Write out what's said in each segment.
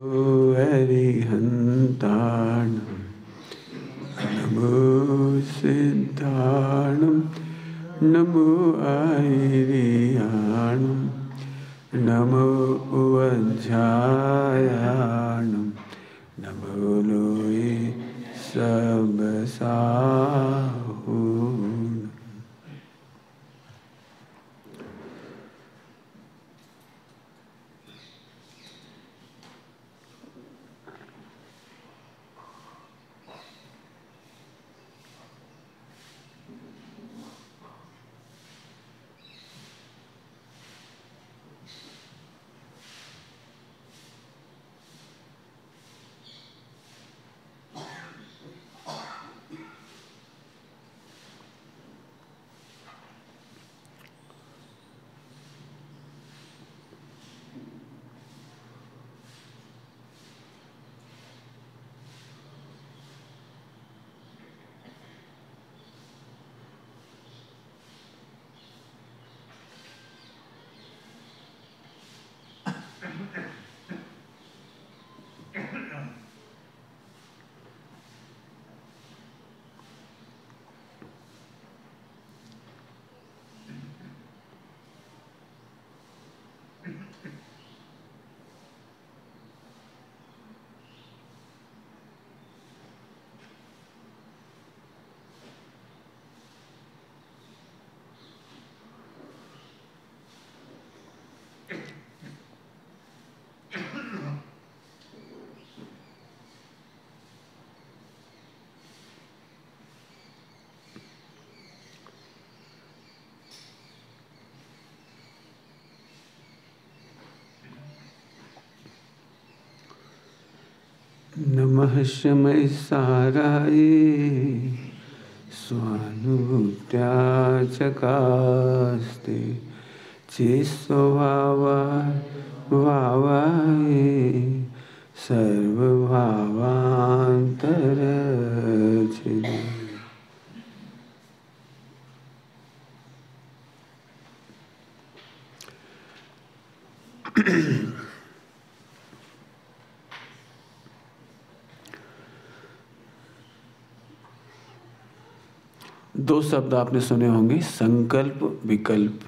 अरिहन्ताणं नमो सिद्धाणं नमो आयर्याणं नमो वज्रायाणं नमो लोये सबसाहून्। नमः शमय साराय स्वानुभूत्या चकास्ते चेस्वभावाय भावाय सर्वभावान्तरचिने। दो शब्द आपने सुने होंगे, संकल्प विकल्प।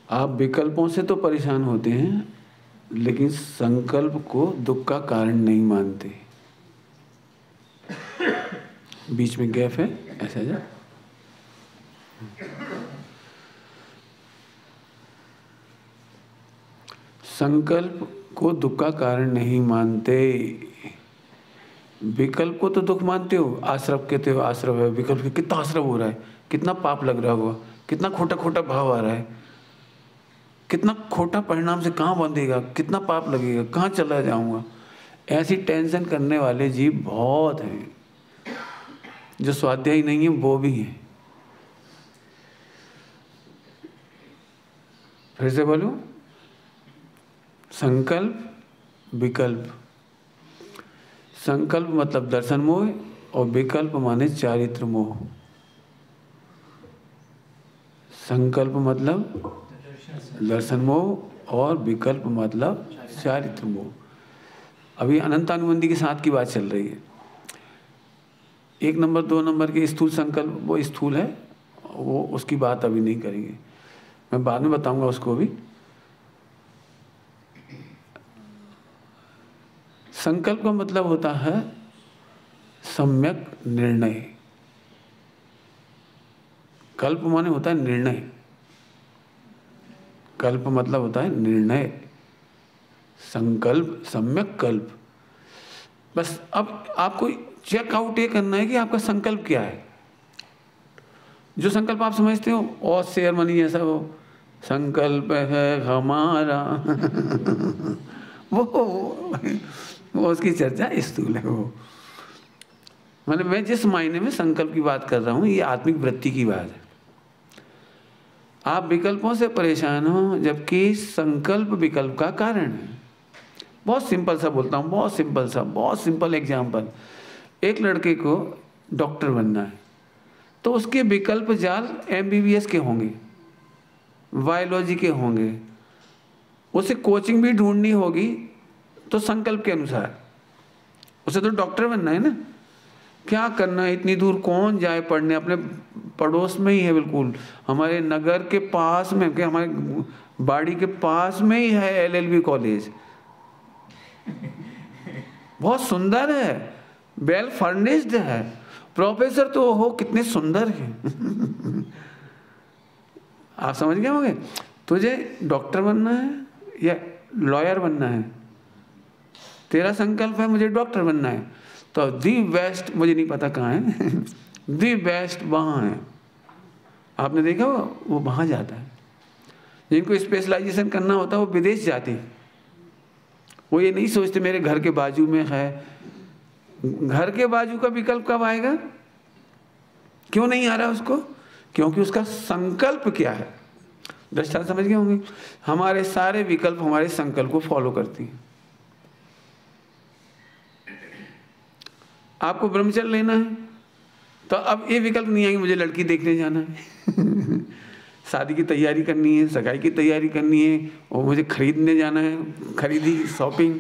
आप विकल्पों से तो परेशान होते हैं, लेकिन संकल्प को दुख का कारण नहीं मानते। बीच में गैप है, ऐसा जा। संकल्प को दुख का कारण नहीं मानते, विकल्प को तो दुख मानते हो। आश्रव कहते हो, आश्रव है। विकल्प कितना आश्रव हो रहा है, कितना पाप लग रहा होगा, कितना खोटा खोटा भाव आ रहा है, कितना खोटा परिणाम से कहाँ बंधेगा, कितना पाप लगेगा, कहाँ चला जाऊंगा। ऐसी टेंशन करने वाले जीव बहुत हैं। जो स्वाध्यायी नहीं है वो भी है। फिर से बोलूं, संकल्प विकल्प। संकल्प मतलब दर्शन मोह और विकल्प माने चारित्र मोह। संकल्प मतलब दर्शन मोह और विकल्प मतलब चारित्र मोह। अभी अनंतानुबंधी के साथ की बात चल रही है। 1 नंबर 2 नंबर के स्थूल संकल्प, वो स्थूल है, वो उसकी बात अभी नहीं करेंगे, मैं बाद में बताऊंगा उसको भी। संकल्प का मतलब होता है सम्यक निर्णय। कल्प माने होता है निर्णय। कल्प मतलब होता है निर्णय। संकल्प सम्यक कल्प। बस अब आपको चेकआउट ये करना है कि आपका संकल्प क्या है। जो संकल्प आप समझते हो, और शेयर मनी ऐसा हो, संकल्प है हमारा वो उसकी चर्चा स्थूल है। वो मतलब मैं जिस मायने में संकल्प की बात कर रहा हूँ, ये आत्मिक वृत्ति की बात है। आप विकल्पों से परेशान हो, जबकि संकल्प विकल्प का कारण है। बहुत सिंपल सा बोलता हूँ, बहुत सिंपल एग्जाम्पल। एक लड़के को डॉक्टर बनना है, तो उसके विकल्प जाल MBBS के होंगे। बायोलॉजी के होंगे, उसे कोचिंग भी ढूंढनी होगी तो संकल्प के अनुसार। उसे तो डॉक्टर बनना है ना, क्या करना है, इतनी दूर कौन जाए पढ़ने, अपने पड़ोस में ही है, बिल्कुल हमारे नगर के पास में, कि हमारे बाड़ी के पास में ही है LLB कॉलेज, बहुत सुंदर है, वेल फर्निश्ड है, प्रोफेसर तो हो कितने सुंदर हैं। आप समझ गए होंगे। तुझे डॉक्टर बनना है या लॉयर बनना है? तेरा संकल्प है मुझे डॉक्टर बनना है, तो दी बेस्ट, मुझे नहीं पता कहाँ है, दी बेस्ट वहाँ है। आपने देखा वो वहाँ जाता है। जिनको स्पेशलाइजेशन करना होता है वो विदेश जाते हैं। वो ये नहीं सोचते मेरे घर के बाजू में है। घर के बाजू का विकल्प कब आएगा? क्यों नहीं आ रहा उसको? क्योंकि उसका संकल्प क्या है। दृष्टांत समझ गए होंगे। हमारे सारे विकल्प हमारे संकल्प को फॉलो करती हैं। आपको ब्रह्मचर्य लेना है तो अब ये विकल्प नहीं है कि मुझे लड़की देखने जाना है, शादी की तैयारी करनी है, सगाई की तैयारी करनी है, और मुझे खरीदने जाना है, खरीदी शॉपिंग,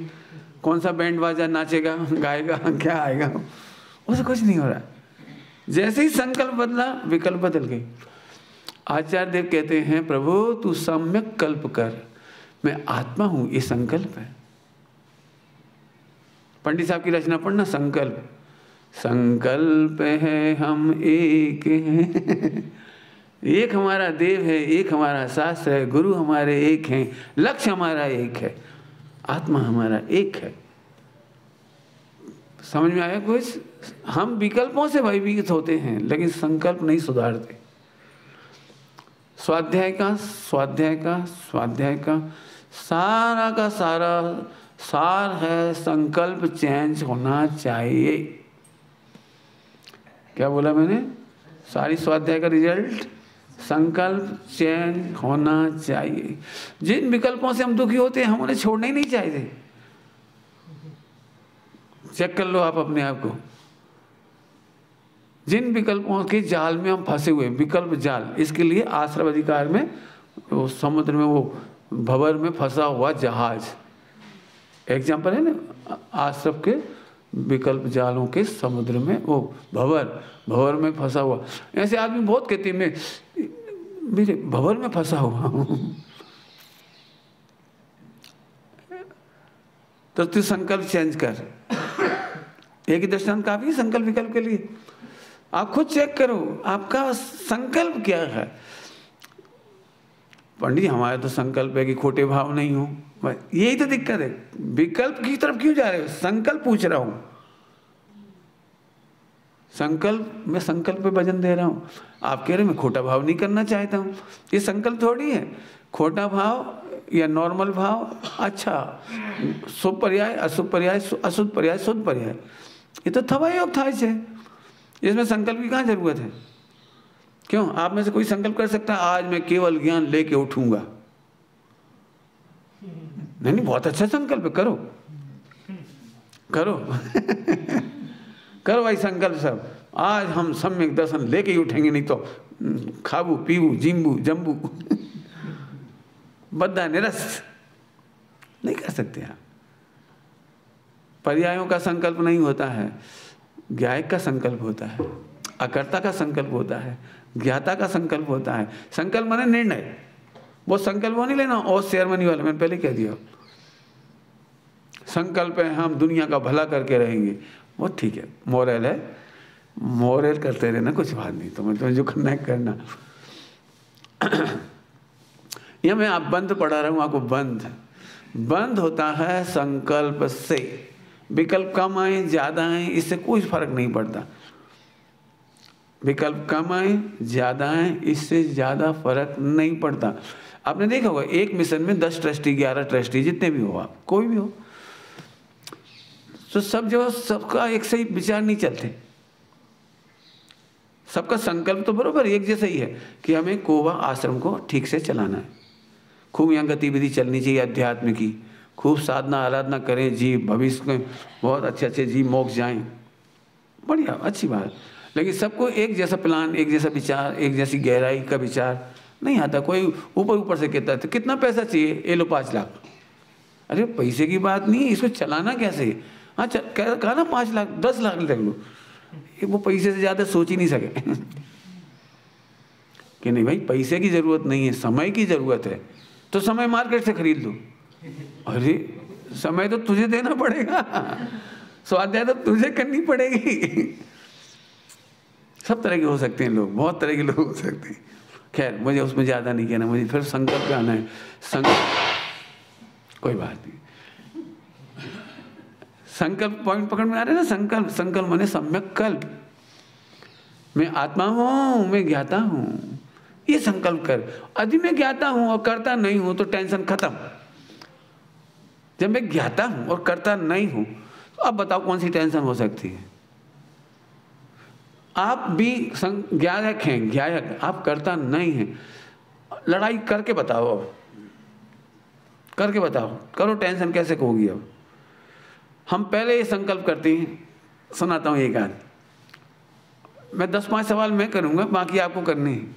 कौन सा बैंड बाजा नाचेगा गाएगा क्या आएगा, उससे कुछ नहीं हो रहा। जैसे ही संकल्प बदला विकल्प बदल गए। आचार्य देव कहते हैं प्रभु तू सम्यक कल्प कर, मैं आत्मा हूं, ये संकल्प है। पंडित साहब की रचना पढ़ना, संकल्प संकल्प है हम एक हैं, एक हमारा देव है, एक हमारा शास्त्र है, गुरु हमारे एक हैं, लक्ष्य हमारा एक है, आत्मा हमारा एक है। समझ में आया कुछ? हम विकल्पों से भयभीत होते हैं लेकिन संकल्प नहीं सुधारते। स्वाध्याय का सारा का सारा सार है, संकल्प चेंज होना चाहिए। क्या बोला मैंने? सारी स्वाध्याय का रिजल्ट संकल्प चेंज होना चाहिए। जिन विकल्पों से हम दुखी होते हैं हम उन्हें छोड़ना ही नहीं चाहते। चेक कर लो आप अपने आप को। जिन विकल्पों के जाल में हम फंसे हुए, विकल्प जाल, इसके लिए आश्रम अधिकार में वो समुद्र में वो भंवर में फंसा हुआ जहाज एग्जाम्पल है ना, आश्रम के विकल्प जालों के समुद्र में वो भंवर में फंसा हुआ। ऐसे आदमी बहुत कहते हैं मैं मेरे भंवर में फंसा हुआ हूँ। तो तू संकल्प चेंज कर। एक ही दृष्टांत काफी संकल्प विकल्प के लिए। आप खुद चेक करो आपका संकल्प क्या है। पंडित जी हमारा तो संकल्प है कि खोटे भाव नहीं हो, यही तो दिक्कत है। विकल्प की तरफ क्यों जा रहे हो? संकल्प पूछ रहा हूं। संकल्प, मैं संकल्प पे वजन दे रहा हूं। आप कह रहे मैं खोटा भाव नहीं करना चाहता हूं। ये संकल्प थोड़ी है। खोटा भाव या नॉर्मल भाव, अच्छा शुभ पर्याय, अशुभ पर्याय, अशुद्ध पर्याय, शुद्ध पर्याय, ये तो थवा योग था। इसे इसमें संकल्प की कहाँ जरूरत है? क्यों? आप में से कोई संकल्प कर सकता है आज मैं केवल ज्ञान लेके उठूंगा? नहीं, बहुत अच्छा संकल्प करो करो करो भाई संकल्प सब। आज हम सम्यक दर्शन लेके ही उठेंगे, नहीं तो खाबू पीबू जिम्बू जम्बू बद्दा निरस्त नहीं कर सकते आप। पर्यायों का संकल्प नहीं होता है, ज्ञायक का संकल्प होता है, अकर्ता का संकल्प होता है, ज्ञाता का संकल्प होता है। संकल्प माने निर्णय। वो संकल्प वो नहीं लेना और सेरेमनी वाला, मैंने पहले कह दिया। संकल्प है हम दुनिया का भला करके रहेंगे, वो ठीक है, मोरल है, मोरल करते रहना, कुछ बात नहीं। तो मैं जो करना है करना। यह मैं आप बंद पढ़ा रहा हूँ आपको। बंद होता है संकल्प से। विकल्प कम आए ज्यादा आए इससे कोई फर्क नहीं पड़ता। विकल्प कम आए ज्यादा आए इससे ज्यादा फर्क नहीं पड़ता। आपने देखा होगा एक मिशन में 10 ट्रस्टी 11 ट्रस्टी जितने भी हो, आप कोई भी हो, तो सब जो सबका एक सही विचार नहीं चलते। सबका संकल्प तो बरोबर एक जैसा ही है कि हमें कोवा आश्रम को ठीक से चलाना है। खूब यहाँ गतिविधि चलनी चाहिए अध्यात्म की, खूब साधना आराधना करें, जीव भविष्य में बहुत अच्छे जीव मोक्ष जाएं, बढ़िया अच्छी बात। लेकिन सबको एक जैसा प्लान, एक जैसा विचार, एक जैसी गहराई का विचार नहीं आता। कोई ऊपर ऊपर से कहता है तो कितना पैसा चाहिए, ये लो 5 लाख। अरे पैसे की बात नहीं है, इसको चलाना कैसे। हाँ कहा ना 5 लाख 10 लाख रख लो, वो पैसे से ज़्यादा सोच ही नहीं सके कि नहीं भाई पैसे की ज़रूरत नहीं है, समय की ज़रूरत है, तो समय मार्केट से खरीद लो। अरे समय तो तुझे देना पड़ेगा, स्वाध्याय तो तुझे करनी पड़ेगी। सब तरह के हो सकते हैं लोग, बहुत तरह के लोग हो सकते हैं। खैर मुझे उसमें ज़्यादा नहीं कहना, मुझे फिर संकल्प पे आना है। कोई बात नहीं, संकल्प पॉइंट पकड़ में आ रहे हैं ना। संकल्प, संकल्प माने सम्यक कल्प। मैं आत्मा हूँ, मैं ज्ञाता हूँ, ये संकल्प कर। यदि मैं ज्ञाता हूँ और करता नहीं हूँ तो टेंशन खत्म। जब मैं ज्ञाता हूँ और करता नहीं हूँ तो अब बताओ कौन सी टेंशन हो सकती है। आप भी ज्ञायक हैं, ज्ञायक, आप करता नहीं हैं, लड़ाई करके बताओ। अब करके बताओ, करो, टेंशन कैसे होगी। अब हम पहले ये संकल्प करते हैं। सुनाता हूँ एक आध, मैं 10-5 सवाल मैं करूँगा, बाकी आपको करने हैं।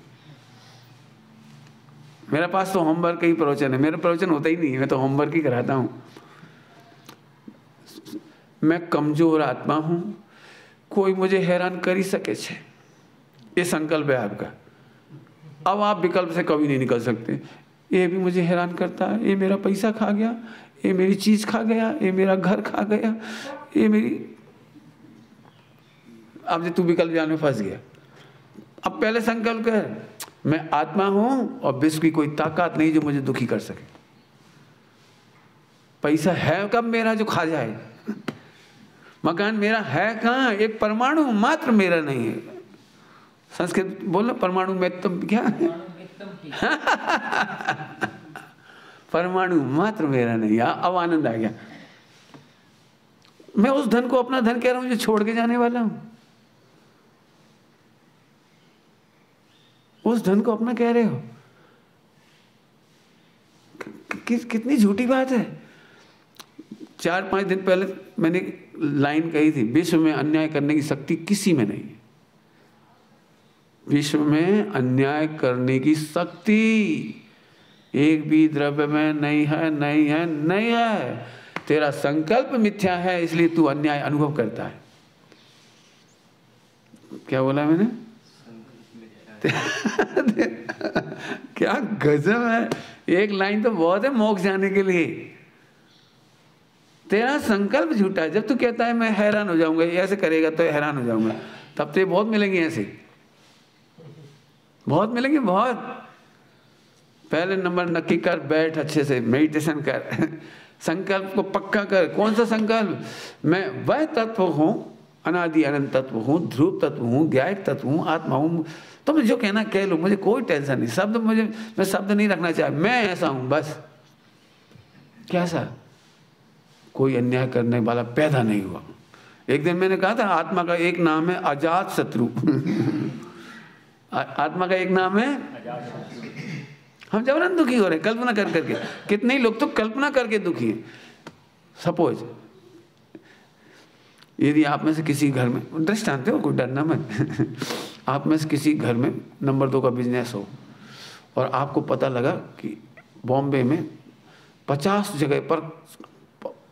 मेरे पास तो होमवर्क ही प्रवचन है, मेरा प्रवचन होता ही नहीं है, मैं तो होमवर्क ही कराता हूँ। मैं कमजोर आत्मा हूँ, कोई मुझे हैरान कर ही सके छे, ये संकल्प है आपका। अब आप विकल्प से कभी नहीं निकल सकते। ये भी मुझे हैरान करता है, ये मेरा पैसा खा गया, ये मेरी चीज़ खा गया, ये मेरा घर खा गया, ये मेरी। अब जो तू विकल्प जान में फंस गया। अब पहले संकल्प कर, मैं आत्मा हूँ और विश्व की कोई ताकत नहीं जो मुझे दुखी कर सके। पैसा है कब मेरा जो खा जाए, मकान मेरा है कहाँ, एक परमाणु मात्र मेरा नहीं है। संस्कृत बोलो, परमाणु में तुम क्या है परमाणु मात्र मेरा नहीं। अब आनंद आ गया। मैं उस धन को अपना धन कह रहा हूं जो छोड़ के जाने वाला हूं। उस धन को अपना कह रहे हो, कितनी झूठी बात है। 4-5 दिन पहले मैंने लाइन कही थी, विश्व में अन्याय करने की शक्ति किसी में नहीं है। विश्व में अन्याय करने की शक्ति एक भी द्रव्य में नहीं है, नहीं है, नहीं है। तेरा संकल्प मिथ्या है, इसलिए तू अन्याय अनुभव करता है। क्या बोला मैंने क्या गजब है। एक लाइन तो बहुत है मोक्ष जाने के लिए। तेरा संकल्प झूठा है। जब तू कहता है मैं हैरान हो जाऊंगा, ऐसे करेगा तो हैरान हो जाऊंगा, तब तो ये बहुत मिलेंगे, ऐसे बहुत मिलेंगे, बहुत। पहले नंबर नक्की कर, बैठ अच्छे से मेडिटेशन कर, संकल्प को पक्का कर। कौन सा संकल्प? मैं वह तत्व हूँ, अनादि अनंत तत्व हूँ, ध्रुव तत्व हूँ, ज्ञायक तत्व हूँ, आत्मा हूँ। तो मुझे जो कहना कह लो, मुझे कोई टेंशन नहीं। शब्द मुझे, मैं शब्द नहीं रखना चाहे, मैं ऐसा हूँ बस। कैसा? कोई अन्याय करने वाला पैदा नहीं हुआ। एक दिन मैंने कहा था आत्मा का एक नाम है अजात शत्रु आत्मा का एक नाम है। हम जबरन दुखी हो रहे हैं कल्पना कर करके। कितने ही लोग तो कल्पना करके दुखी हैं। सपोज यदि आप में से किसी घर में, दृष्टांत हो, कोई डरना मत आप में से किसी घर में नंबर 2 का बिजनेस हो और आपको पता लगा कि बॉम्बे में 50 जगह पर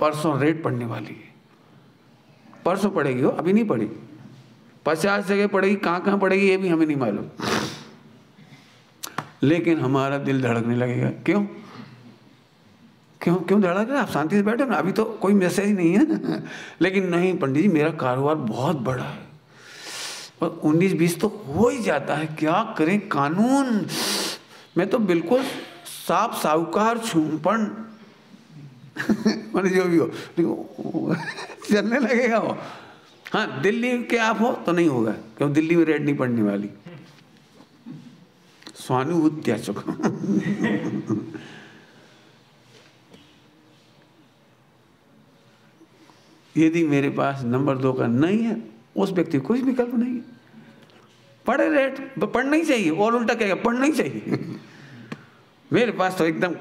परसों रेड पड़ने वाली है। परसों पड़ेगी, हो अभी नहीं पड़ी, 50 जगह पड़ेगी। कहाँ कहाँ पड़ेगी ये भी हमें नहीं मालूम, लेकिन हमारा दिल धड़कने लगेगा। क्यों क्यों क्यों धड़क रहा है? आप शांति से बैठो ना, अभी तो कोई मैसेज नहीं है ना। लेकिन नहीं पंडित जी, मेरा कारोबार बहुत बड़ा है और 19-20 तो हो ही जाता है, क्या करें कानून। मैं तो बिल्कुल साफ साहूकार छूपन मैंने जो भी हो चलने लगेगा वो। हाँ दिल्ली के आप हो तो नहीं होगा, क्यों दिल्ली में रेड नहीं पड़ने वाली। स्वानुभूति चुका यदि मेरे पास नंबर 2 का नहीं है, उस व्यक्ति को कोई विकल्प नहीं है। पढ़े रेट पढ़ना ही चाहिए, और उल्टा कहेगा पढ़ना ही चाहिए। मेरे पास तो एकदम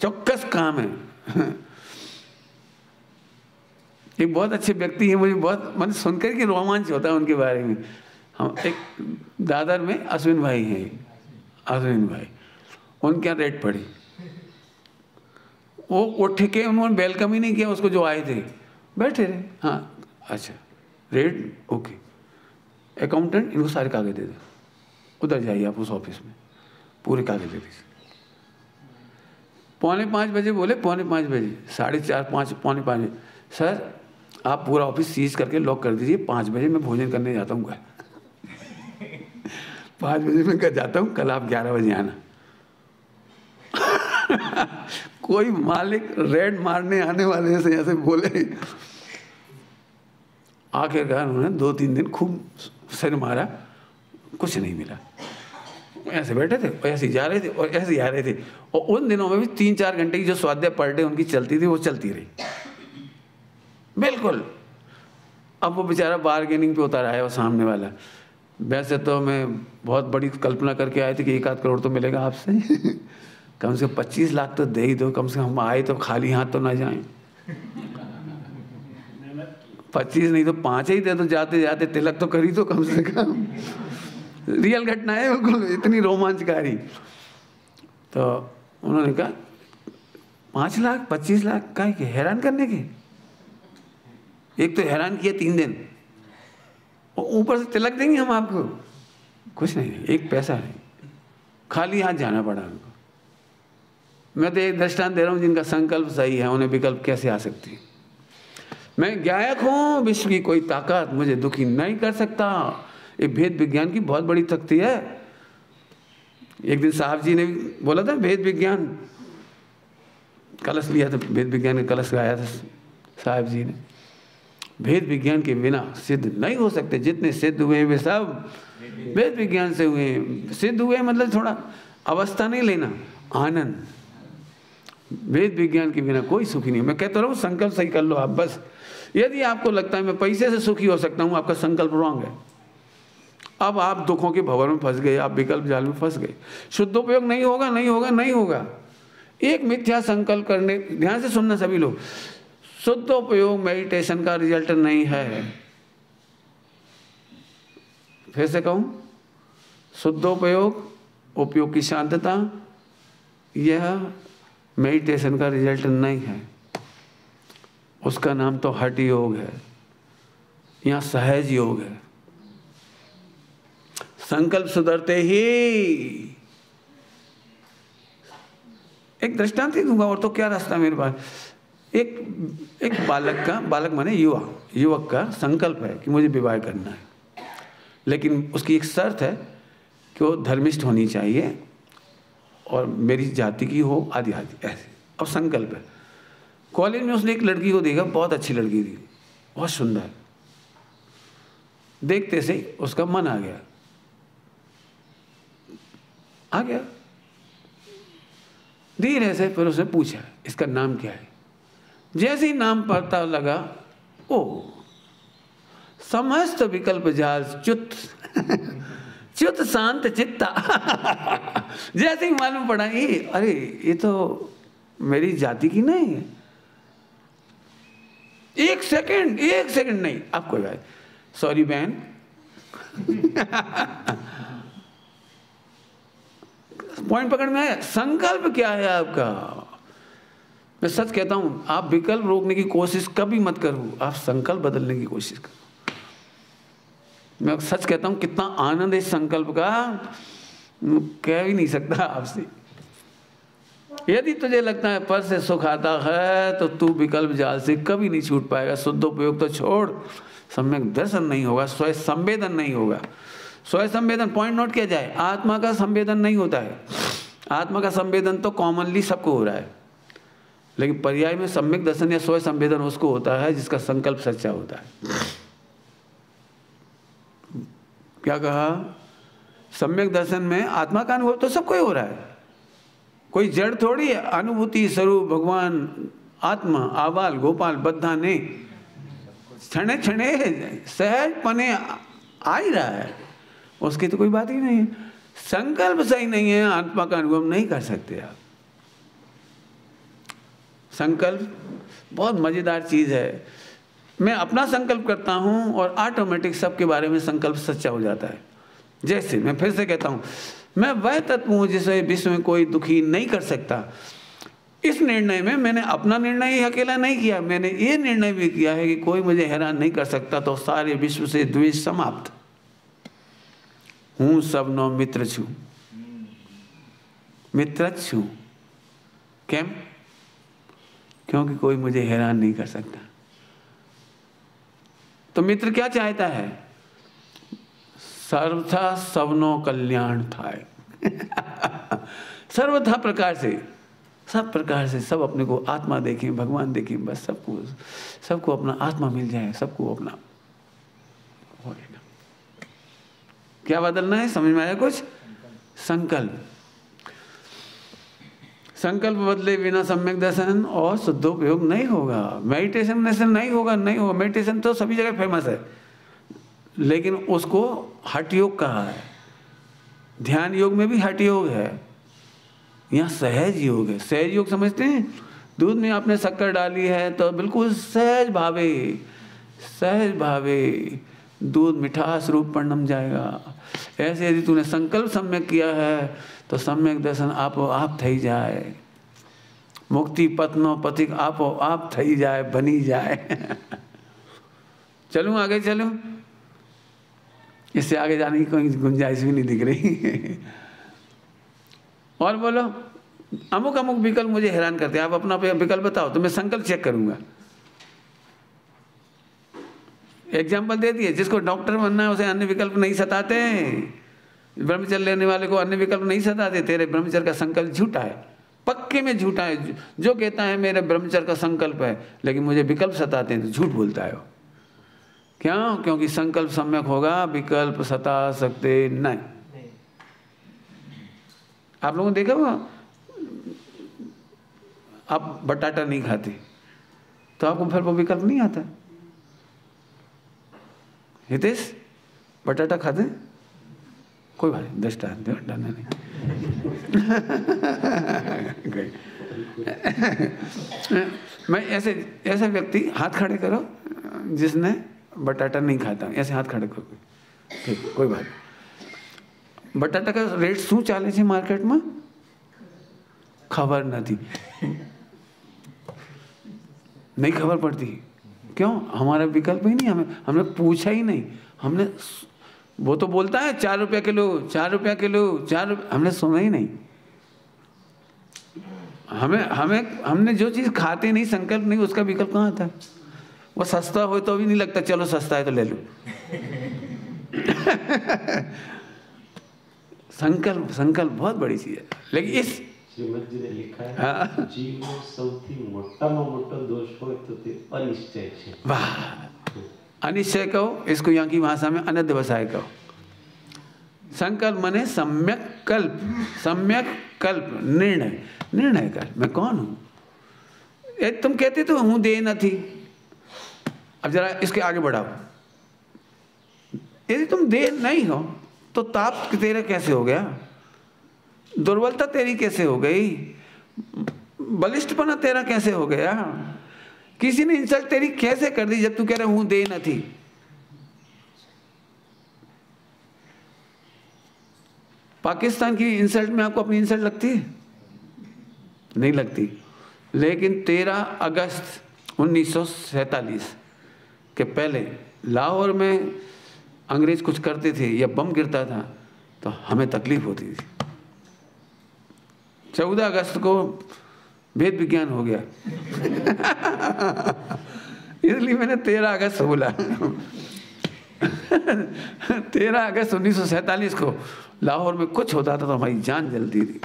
चौकस काम है। एक बहुत अच्छे व्यक्ति है, मुझे बहुत मतलब सुनकर के रोमांच होता है उनके बारे में। हम एक दादर में अश्विन भाई हैं, अश्विन भाई उनके यहाँ रेड पड़ी, वो उठ के उन्होंने वेलकम ही नहीं किया उसको, जो आए थे बैठे रहे। हाँ अच्छा रेड, ओके, अकाउंटेंट इनको सारे कागज दे दो, उधर जाइए आप उस ऑफिस में, पूरे कागज दे दीजिए। 4:45 बजे बोले, 4:45 बजे, 4:30, 5, 4:45 बजे, सर आप पूरा ऑफिस सीज करके लॉक कर दीजिए, 5 बजे मैं भोजन करने जाता हूँ घर। 5 बजे मैं घर जाता हूँ, कल आप 11 बजे आना। कोई मालिक रेड मारने आने वाले से ऐसे बोले। आखिरकार उन्होंने 2-3 दिन खूब सिर मारा, कुछ नहीं मिला। ऐसे बैठे थे और ऐसे जा रहे थे और ऐसे आ रहे थे। और उन दिनों में भी 3-4 घंटे की जो स्वाध्याय पर डे उनकी चलती थी वो चलती रही बिल्कुल। अब वो बेचारा बार्गेनिंग पे उतर आया वो सामने वाला। वैसे तो मैं बहुत बड़ी कल्पना करके आए थे कि 1-8 करोड़ तो मिलेगा आपसे। कम से कम 25 लाख तो दे ही दो, कम से कम हम आए तो खाली हाथ तो ना जाएं। 25 नहीं तो 5 ही दे दो, जाते जाते तिलक तो करी तो कम से कम। रियल घटना है बिल्कुल, इतनी रोमांचकारी। तो उन्होंने कहा 5 लाख 25 लाख का हैरान करने के, एक तो हैरान किया 3 दिन और ऊपर से तिलक देंगे हम आपको। कुछ नहीं, एक पैसा नहीं, खाली हाथ जाना पड़ा उनको। मैं तो एक दृष्टांत दे रहा हूँ, जिनका संकल्प सही है उन्हें विकल्प कैसे आ सकती है। मैं गायक हूँ, विश्व की कोई ताकत मुझे दुखी नहीं कर सकता। ये भेद विज्ञान की बहुत बड़ी शक्ति है। एक दिन साहब जी ने बोला था भेद विज्ञान, कलश लिया था, भेद विज्ञान का कलश गाया था साहब जी ने। भेद विज्ञान के बिना सिद्ध नहीं हो सकते, जितने सिद्ध हुए वे सब भेद विज्ञान से हुए। सिद्ध हुए मतलब थोड़ा अवस्था नहीं लेना, आनंद। भेद विज्ञान के बिना कोई सुखी नहीं। मैं कहता रहूँ संकल्प सही कर लो आप बस। यदि आपको लगता है मैं पैसे से सुखी हो सकता हूँ, आपका संकल्प रॉन्ग है। अब आप दुखों के भंवर में फंस गए, आप विकल्प जाल में फंस गए। शुद्धोपयोग नहीं होगा, नहीं होगा, नहीं होगा। एक मिथ्या संकल्प करने, ध्यान से सुनना सभी लोग, शुद्धोपयोग मेडिटेशन का रिजल्ट नहीं है। फिर से कहूँ, शुद्धोपयोग, उपयोग की शांतता, यह मेडिटेशन का रिजल्ट नहीं है। उसका नाम तो हठ योग है, यहाँ सहज योग है। संकल्प सुधरते ही, एक दृष्टांत ही दूंगा और तो क्या रास्ता मेरे पास। एक बालक माने युवक का संकल्प है कि मुझे विवाह करना है, लेकिन उसकी एक शर्त है कि वो धर्मिष्ठ होनी चाहिए और मेरी जाति की हो, आदि आदि ऐसे। अब संकल्प है। कॉलेज में उसने एक लड़की को देखा, बहुत अच्छी लड़की थी, बहुत सुंदर। देखते से उसका मन आ गया। धीरे से फिर उसने पूछा इसका नाम क्या है। जैसे ही नाम पता लगा, ओ समस्त विकल्प जाल च्युत च्युत शांत चित्ता। जैसे ही मालूम पड़ा अरे ये तो मेरी जाति की नहीं है। एक सेकंड नहीं, आप कोई बात, सॉरी बहन। पॉइंट पकड़ में आया। संकल्प क्या है आपका? मैं सच कहता हूं, आप विकल्प रोकने की कोशिश कभी मत करो, आप संकल्प बदलने की कोशिश करो। मैं सच कहता हूं, कितना आनंद है इस संकल्प का, कह भी नहीं सकता आपसे। यदि तुझे लगता है पर से सुख आता है तो तू विकल्प जाल से कभी नहीं छूट पाएगा। शुद्धोपयोग तो छोड़, सम्यक दर्शन नहीं होगा, स्वयं संवेदन नहीं होगा। स्वयं संवेदन, पॉइंट नोट किया जाए, आत्मा का संवेदन नहीं होता है। आत्मा का संवेदन तो कॉमनली सबको हो रहा है, लेकिन पर्याय में सम्यक दर्शन या स्वयं संवेदन उसको होता है जिसका संकल्प सच्चा होता है। क्या कहा? सम्यक दर्शन में आत्मा का अनुभव तो सबको ही हो रहा है, कोई जड़ थोड़ी है। अनुभूति स्वरूप भगवान आत्मा आबाल गोपाल बद्धा ने क्षणे क्षणे सहज पने आ ही रहा है, उसकी तो कोई बात ही नहीं है। संकल्प सही नहीं है, आत्मा का अनुभव नहीं कर सकते आप। संकल्प बहुत मजेदार चीज है। मैं अपना संकल्प करता हूं और ऑटोमेटिक सबके बारे में संकल्प सच्चा हो जाता है। जैसे मैं फिर से कहता हूं, मैं वह तत्व हूँ जिसे विश्व में कोई दुखी नहीं कर सकता। इस निर्णय में मैंने अपना निर्णय ही अकेला नहीं किया, मैंने ये निर्णय भी किया है कि कोई मुझे हैरान नहीं कर सकता, तो सारे विश्व से द्वेष समाप्त। हूँ सबनो मित्र छू, मित्र छू। केम? क्योंकि कोई मुझे हैरान नहीं कर सकता। तो मित्र क्या चाहता है? सर्वथा सबनो कल्याण थाय। सर्वथा प्रकार से, सब प्रकार से सब अपने को आत्मा देखें, भगवान देखें, बस सबको अपना आत्मा मिल जाए, सबको अपना हो जाएगा। क्या बदलना है? समझ में आया कुछ? संकल्प। संकल्प बदले बिना सम्यक दर्शन और शुद्धोपयोग नहीं होगा। मेडिटेशन से नहीं होगा, नहीं होगा। मेडिटेशन तो सभी जगह फेमस है, लेकिन उसको हठ योग कहा है। ध्यान योग में भी हठ योग है, यहाँ सहज योग है। सहज योग समझते हैं? दूध में आपने शक्कर डाली है तो बिल्कुल सहज भावे, सहज भावे दूध मिठास रूप परिणम जाएगा। ऐसे यदि तूने संकल्प सम्यक किया है तो सम्यक दर्शन आप थई जाए, मुक्ति पत्नो पथिक आप थई जाए, बनी जाए। चलूं आगे? चलूं? इससे आगे जाने की कोई गुंजाइश भी नहीं दिख रही। और बोलो, अमुक अमुक विकल्प मुझे हैरान करते हैं। आप अपना विकल्प बताओ तो मैं संकल्प चेक करूंगा। एग्जाम्पल दे दिए, जिसको डॉक्टर बनना है उसे अन्य विकल्प नहीं सताते। ब्रह्मचर्य लेने वाले को अन्य विकल्प नहीं सताते। तेरे ब्रह्मचर्य का संकल्प झूठा है, पक्के में झूठा है। जो कहता है मेरे ब्रह्मचर्य का संकल्प है लेकिन मुझे विकल्प सताते हैं, तो झूठ बोलता है वो। क्यों? क्योंकि संकल्प सम्यक होगा, विकल्प सता सकते नहीं। आप लोगों ने देखा हुआ, आप बटाटा नहीं खाते तो आपको फिर वो विकल्प नहीं आता। हितेश बटाटा खाते? कोई बात नहीं, 10 डालना नहीं। मैं ऐसे व्यक्ति हाथ खड़े करो जिसने बटाटा नहीं खाता, ऐसे हाथ खड़े करो। ठीक, कोई बात नहीं। बटाटा का रेट शू चाले छे मार्केट में? खबर नहीं, नहीं खबर पड़ती। क्यों? हमारा विकल्प ही नहीं, हमने पूछा ही नहीं। हमने, वो तो बोलता है 4 रुपया किलो, 4 रुपया किलो, 4 रुपया, हमने सुना ही नहीं। हमने जो चीज़ खाते नहीं, संकल्प नहीं, उसका विकल्प कहाँ आता है? वो सस्ता हो तो भी नहीं लगता, चलो सस्ता है तो ले लो। संकल्प बहुत बड़ी चीज है। लेकिन इस श्रीमद जी ने लिखा है, जीव नो सौથી મોટામાં મોટો दोष હોય तो તે अनिश्चय છે। वाह, अनिश्चय कहो, इसको यहाँ की भाषा में अनध्यवसाय कहो। संकल्प माने सम्यक कल्प, सम्यक कल्प, निर्णय कर मैं कौन हूँ। तुम कहते तो हूँ दे न थी। अब जरा इसके आगे बढ़ाओ। यदि तुम दे नहीं हो तो ताप तेरा कैसे हो गया? दुर्बलता तेरी कैसे हो गई? बलिष्ठपना तेरा कैसे हो गया? किसी ने इंसल्ट तेरी कैसे कर दी जब तू कह रहा हूं दे न थी? पाकिस्तान की इंसल्ट में आपको अपनी इंसल्ट लगती है? नहीं लगती। लेकिन 13 अगस्त 1947 के पहले लाहौर में अंग्रेज कुछ करते थे या बम गिरता था तो हमें तकलीफ होती थी। 14 अगस्त को वेद विज्ञान हो गया। इसलिए मैंने 13 अगस्त बोला। 13 अगस्त 1947 को लाहौर में कुछ होता था तो हमारी जान जलती थी।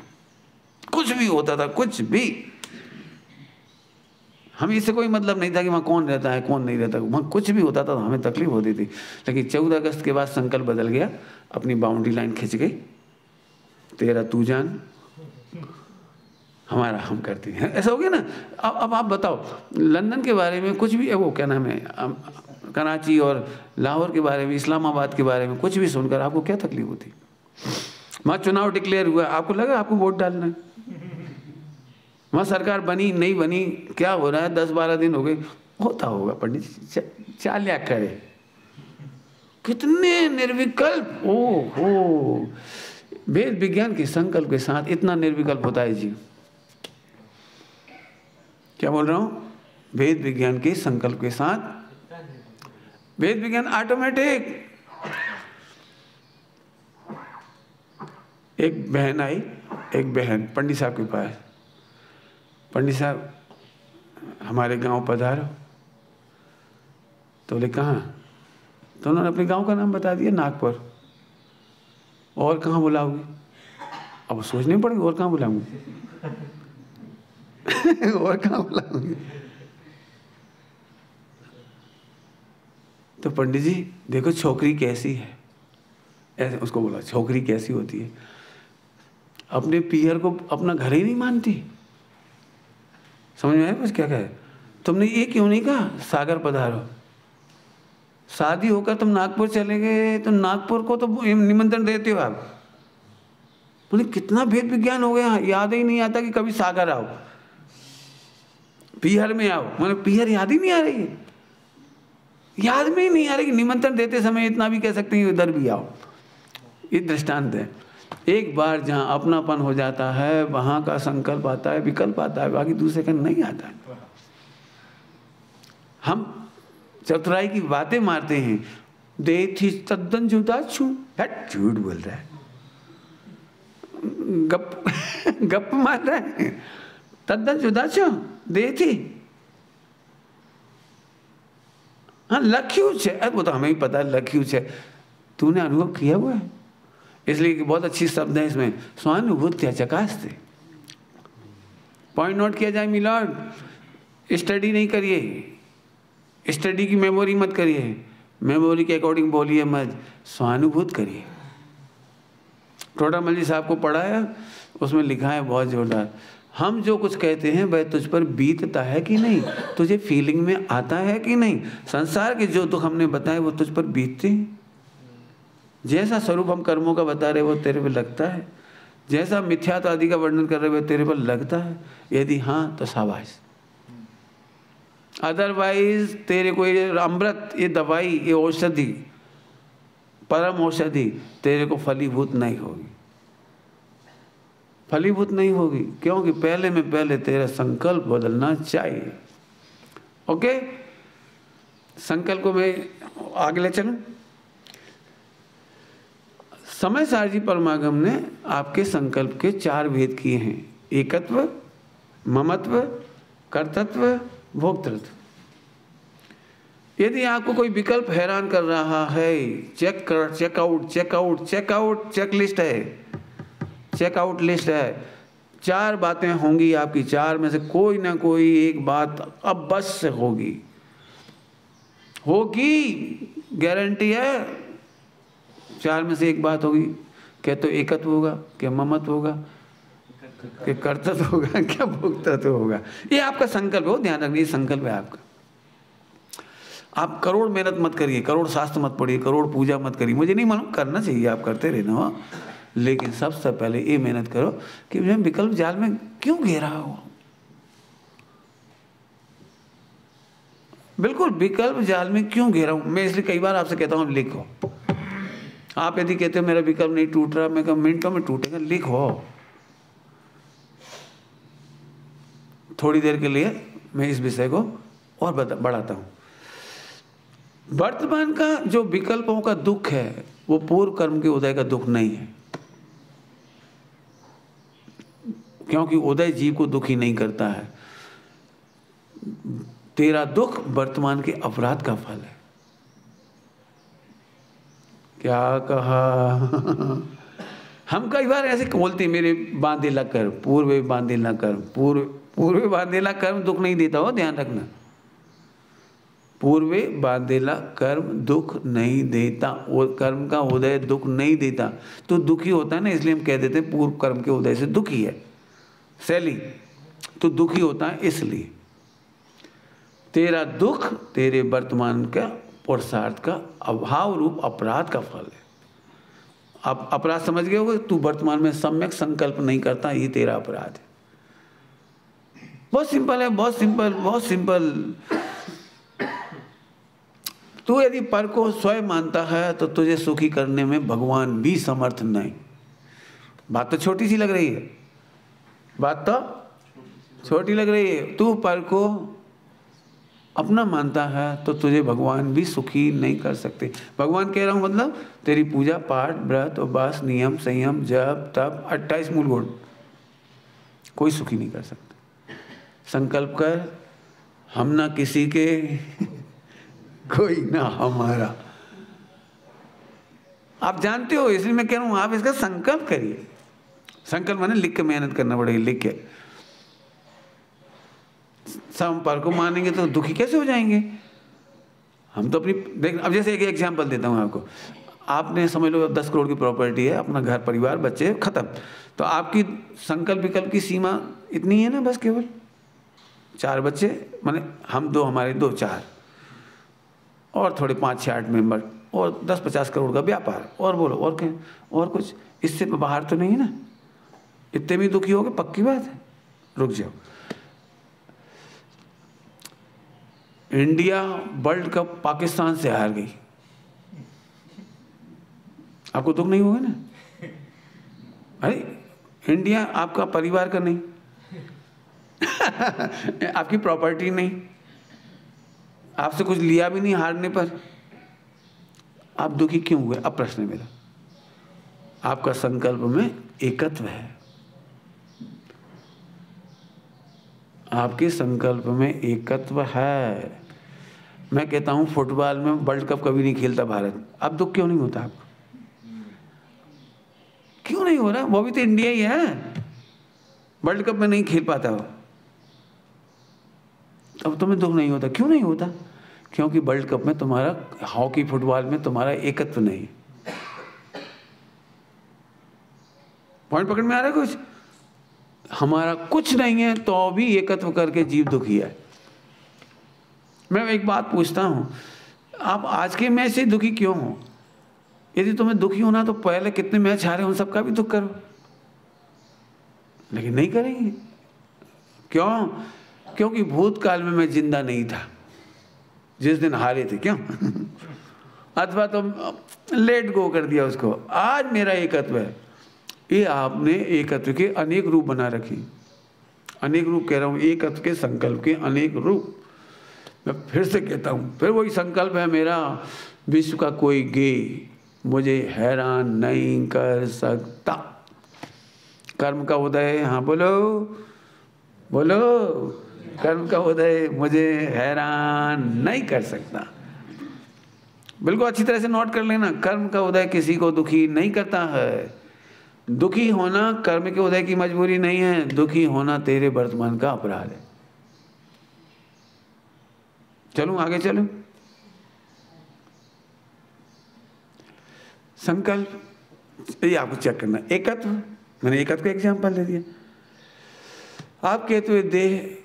कुछ भी होता था, कुछ भी। हमें इससे कोई मतलब नहीं था कि वहाँ कौन रहता है कौन नहीं रहता, वहाँ कुछ भी होता था तो हमें तकलीफ होती थी। लेकिन 14 अगस्त के बाद संकल्प बदल गया, अपनी बाउंड्री लाइन खींच गई। तेरा तू जान, हमारा हम करते हैं। ऐसा हो गया ना। अब आप बताओ, लंदन के बारे में कुछ भी, वो क्या नाम है, कराची और लाहौर के बारे में, इस्लामाबाद के बारे में कुछ भी सुनकर आपको क्या तकलीफ होती? वहाँ चुनाव डिक्लेयर हुआ, आपको लगा आपको वोट डालना है? वहाँ सरकार बनी नहीं बनी, क्या हो रहा है, 10-12 दिन हो गए, होता होगा पंडित जी, चाल्या करे। कितने निर्विकल्प, ओ हो। वेद विज्ञान के संकल्प के साथ इतना निर्विकल्प होता है जीव। क्या बोल रहा हूं? वेद विज्ञान के संकल्प के साथ वेद विज्ञान ऑटोमेटिक। एक बहन आई, एक बहन पंडित साहब के पास, पंडित साहब हमारे गांव पधारो। तो बोले कहाँ? तो उन्होंने अपने गांव का नाम बता दिया, नागपुर। और कहाँ बुलाओगे? अब सोचने पड़ेगा और कहाँ बुलाऊंगी और कहाँ बुलाऊंगी? तो पंडित जी देखो छोकरी कैसी है, ऐसे उसको बोला छोकरी कैसी होती है। अपने पीहर को अपना घर ही नहीं मानती। समझ में आया बस क्या कहे? तुमने ये क्यों नहीं कहा सागर पधारो? शादी होकर तुम नागपुर चले गए तो नागपुर को तो निमंत्रण देते हो आप। बोले कितना भेद विज्ञान हो गया, याद ही नहीं आता कि कभी सागर आओ, पीहर में आओ। मैंने पीहर याद ही नहीं आ रही है, याद में ही नहीं आ रही कि निमंत्रण देते समय इतना भी कह सकते हैं उधर भी आओ। ये दृष्टांत है। एक बार जहाँ अपनापन हो जाता है वहाँ का संकल्प आता है, विकल्प आता है, बाकी दूसरे का नहीं आता है। हम चतुराई की बातें मारते हैं, दे थी तद्दन जुदा छू, झूठ बोल रहा है, गप मार रहा है, तद्दन जुदा छो दे थी। हाँ लख्यू छे, वो तो हमें ही पता है लख्यू छे, तूने अनुभव किया हुआ है। इसलिए बहुत अच्छी शब्द है इसमें, स्वानुभूत्या चकास्ते। पॉइंट नोट किया जाए मिलॉर्ड, स्टडी नहीं करिए, स्टडी की मेमोरी मत करिए, मेमोरी के अकॉर्डिंग बोलिए मत, स्वानुभूत करिए। टोडामल जी साहब को पढ़ाया, उसमें लिखा है बहुत जोरदार, हम जो कुछ कहते हैं वह तुझ पर बीतता है कि नहीं, तुझे फीलिंग में आता है कि नहीं। संसार के जो दुख हमने बताए वो तुझ पर बीतते हैं। जैसा स्वरूप हम कर्मों का बता रहे वो तेरे पे लगता है, जैसा मिथ्यात्व आदि का वर्णन कर रहे वो तेरे पर लगता है। यदि हाँ तो शाबाश, अदरवाइज तेरे को ये अमृत, ये दवाई, ये औषधि, परम औषधि तेरे को फलीभूत नहीं होगी, फलीभूत नहीं होगी। क्योंकि पहले में पहले तेरा संकल्प बदलना चाहिए। ओके, संकल्प को मैं आगे ले चलूं। समय सार जी परमागम ने आपके संकल्प के 4 भेद किए हैं, एकत्व, ममत्व, कर्तृत्व, भोक्तृत्व। यदि आपको कोई विकल्प हैरान कर रहा है, चेकआउट, चेकलिस्ट है, चेकआउट लिस्ट है। 4 बातें होंगी आपकी, 4 में से कोई ना कोई एक बात अवश्य होगी, गारंटी है। 4 में से एक बात होगी। क्या तो एकत्व होगा, क्या ममत्व होगा, क्या कर्तव्य होगा, क्या भोक्तृत्व होगा। ये आपका संकल्प हो, ध्यान रखिए, संकल्प है आपका। आप करोड़ मेहनत मत करिए, करोड़ शास्त्र मत पढ़िए, करोड़ पूजा मत करिए, मुझे नहीं मालूम, करना चाहिए, आप करते रहना हो, लेकिन सबसे पहले ये मेहनत करो कि मैं विकल्प जाल में क्यों घेरा हूं। बिल्कुल, विकल्प जाल में क्यों घेरा हूं। मैं इसलिए कई बार आपसे कहता हूं लिखो। आप यदि कहते हो मेरा विकल्प नहीं टूट रहा, मैं कहूँ मिनटों में टूटेगा, लिखो। थोड़ी देर के लिए मैं इस विषय को और बढ़ाता हूं। वर्तमान का जो विकल्पों का दुख है वो पूर्व कर्म के उदय का दुख नहीं है, क्योंकि उदय जीव को दुखी नहीं करता है। तेरा दुख वर्तमान के अपराध का फल है। क्या कहा हम कई बार ऐसे बोलते, मेरे बांधेला कर्म, पूर्व बांधेला कर्म, पूर्व बांधेला कर्म दुख नहीं देता हो, ध्यान रखना। पूर्वे बांधेला कर्म दुख नहीं देता, और कर्म का उदय दुख नहीं देता। तो दुखी होता है ना, इसलिए हम कह देते हैं पूर्व कर्म के उदय से दुखी है, शैली तो दुखी होता है। इसलिए तेरा दुख तेरे वर्तमान का पुरुषार्थ का अभाव रूप अपराध का फल है। आप अपराध समझ गए होगे, तू वर्तमान में सम्यक संकल्प नहीं करता, ये तेरा अपराध है। बहुत सिंपल है, बहुत सिंपल, बहुत सिंपल। तू यदि पर को स्वयं मानता है तो तुझे सुखी करने में भगवान भी समर्थ नहीं। बात तो छोटी सी लग रही है, बात तो छोटी लग रही है। तू पर को अपना मानता है तो तुझे भगवान भी सुखी नहीं कर सकते। भगवान कह रहा हूँ मतलब तेरी पूजा पाठ व्रत उपवास नियम संयम जप तप 28 मूल गुण कोई सुखी नहीं कर सकता। संकल्प कर, हम ना किसी के कोई ना हमारा। आप जानते हो, इसलिए मैं कह रहा हूं आप इसका संकल्प करिए। संकल्प माने लिख के मेहनत करना पड़ेगी, लिख के। सब हम पर को मानेंगे तो दुखी कैसे हो जाएंगे? हम तो अपनी देख, अब जैसे एक एग्जांपल देता हूं आपको। आपने समझ लो 10 करोड़ की प्रॉपर्टी है, अपना घर परिवार बच्चे खत्म, तो आपकी संकल्प विकल्प की सीमा इतनी है ना, बस केवल 4 बच्चे, माने हम 2 हमारे 2 4 और थोड़े 5 6 8 मेंबर और 10-50 करोड़ का व्यापार, और बोलो और क्या, और कुछ इससे बाहर तो नहीं है ना। इतने भी दुखी हो गए, पक्की बात है। रुक जाओ, इंडिया वर्ल्ड कप पाकिस्तान से हार गई, आपको दुख नहीं होगा ना? अरे इंडिया आपका परिवार का नहीं आपकी प्रॉपर्टी नहीं, आपसे कुछ लिया भी नहीं हारने पर, आप दुखी क्यों हुए? अब प्रश्न है मेरा, आपका संकल्प में एकत्व है, आपके संकल्प में एकत्व है। मैं कहता हूं फुटबॉल में वर्ल्ड कप कभी नहीं खेलता भारत, अब दुख क्यों नहीं होता आपको? क्यों नहीं हो रहा? वो भी तो इंडिया ही है, वर्ल्ड कप में नहीं खेल पाता हो, अब तुम्हें दुख नहीं होता। क्यों नहीं होता? क्योंकि वर्ल्ड कप में तुम्हारा, हॉकी फुटबॉल में तुम्हारा एकत्व नहीं। पॉइंट पकड़ में आ रहा है कुछ? हमारा कुछ नहीं है तो भी एकत्व करके जीव दुखी है। मैं एक बात पूछता हूं, आप आज के मैच से दुखी क्यों हो? यदि तुम्हें दुखी होना तो पहले कितने मैच हारे उन सबका भी दुख करो, लेकिन नहीं करेंगे। क्यों? क्योंकि भूतकाल में मैं जिंदा नहीं था जिस दिन हारे थे, क्यों? अथवा तो लेट गो कर दिया उसको। आज मेरा एकत्व है। ये आपने एकत्व के अनेक रूप बना रखे, अनेक रूप कह रहा हूं, एकत्व के संकल्प के अनेक रूप। मैं फिर से कहता हूं, फिर वही संकल्प है मेरा, विश्व का कोई गे मुझे हैरान नहीं कर सकता। कर्म का उदय, हाँ बोलो बोलो, कर्म का उदय मुझे हैरान नहीं कर सकता। बिल्कुल अच्छी तरह से नोट कर लेना, कर्म का उदय किसी को दुखी नहीं करता है। दुखी होना कर्म के उदय की मजबूरी नहीं है, दुखी होना तेरे वर्तमान का अपराध है। चलूं आगे, चलूं। संकल्प ये आपको चेक करना। एकत्व, मैंने एकत्व का एग्जाम्पल दे दिया। आप कहते हुए देह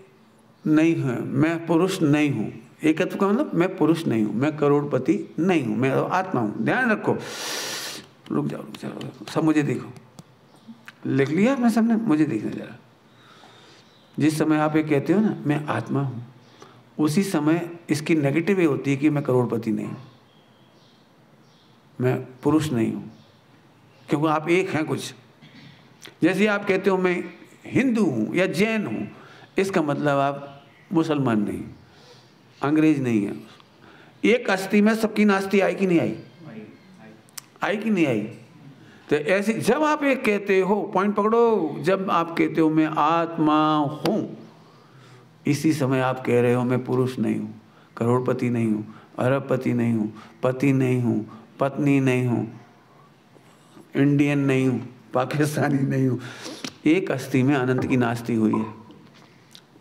नहीं है, मैं पुरुष नहीं हूं। एकत्व का मतलब मैं पुरुष नहीं हूं, मैं करोड़पति नहीं हूं, मैं आत्मा हूं। ध्यान रखो, रुक जाओ रुक जाओ, सब मुझे देखो। लिख लिया आपने सबने? मुझे देखना जरा। जिस समय आप ये कहते हो ना मैं आत्मा हूं, उसी समय इसकी नेगेटिव ये होती है कि मैं करोड़पति नहीं हूं, मैं पुरुष नहीं हूं, क्योंकि आप एक हैं कुछ। जैसे आप कहते हो मैं हिंदू हूं या जैन हूं, इसका मतलब आप मुसलमान नहीं, अंग्रेज नहीं है। एक अस्थि में सबकी नास्ती आई कि नहीं आई? आई कि नहीं आई? तो ऐसे जब आप एक कहते हो, पॉइंट पकड़ो, जब आप कहते हो मैं आत्मा हूं, इसी समय आप कह रहे हो मैं पुरुष नहीं हूं, करोड़पति नहीं हूं, अरबपति नहीं हूं, पति नहीं हूं, पत्नी नहीं हूं, इंडियन नहीं हूं, पाकिस्तानी नहीं हूं। एक अस्थि में अनंत की नास्ती हुई है।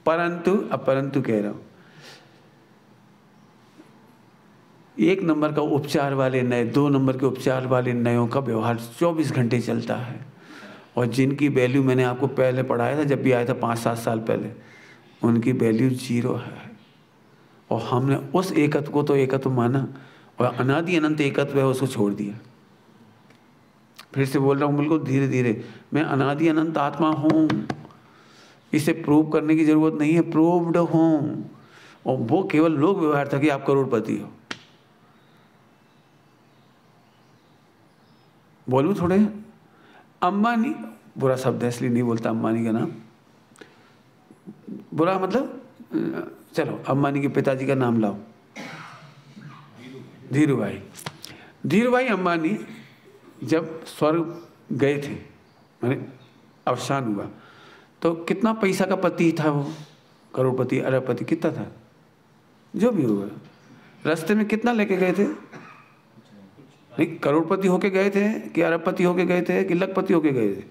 परंतु, अब परंतु कह रहा हूं, 1 नंबर का उपचार वाले नए, 2 नंबर के उपचार वाले नयों का व्यवहार 24 घंटे चलता है। और जिनकी वैल्यू मैंने आपको पहले पढ़ाया था, जब भी आया था 5-7 साल पहले, उनकी वैल्यू 0 है। और हमने उस एकत्व को तो एकत्व माना, और अनादि अनंत एकत्व है उसको छोड़ दिया। फिर से बोल रहा हूँ बिल्कुल धीरे धीरे, मैं अनादि अनंत आत्मा हूँ। इसे प्रूव करने की जरूरत नहीं है, प्रूव्ड हूँ। और वो केवल लोक व्यवहार था कि आप करोड़पति हो। बोलूं थोड़े? अंबानी, बुरा शब्द है इसलिए नहीं बोलता अंबानी का नाम, बुरा मतलब, चलो अंबानी के पिताजी का नाम लाओ, धीरू भाई। धीरू भाई अंबानी जब स्वर्ग गए थे, माने अवसान हुआ, तो कितना पैसा का पति था वो, करोड़पति अरबपति कितना था, जो भी होगा। रास्ते में कितना लेके गए थे? नहीं, करोड़पति होके गए थे कि अरबपति होके गए थे कि लखपति होके गए थे?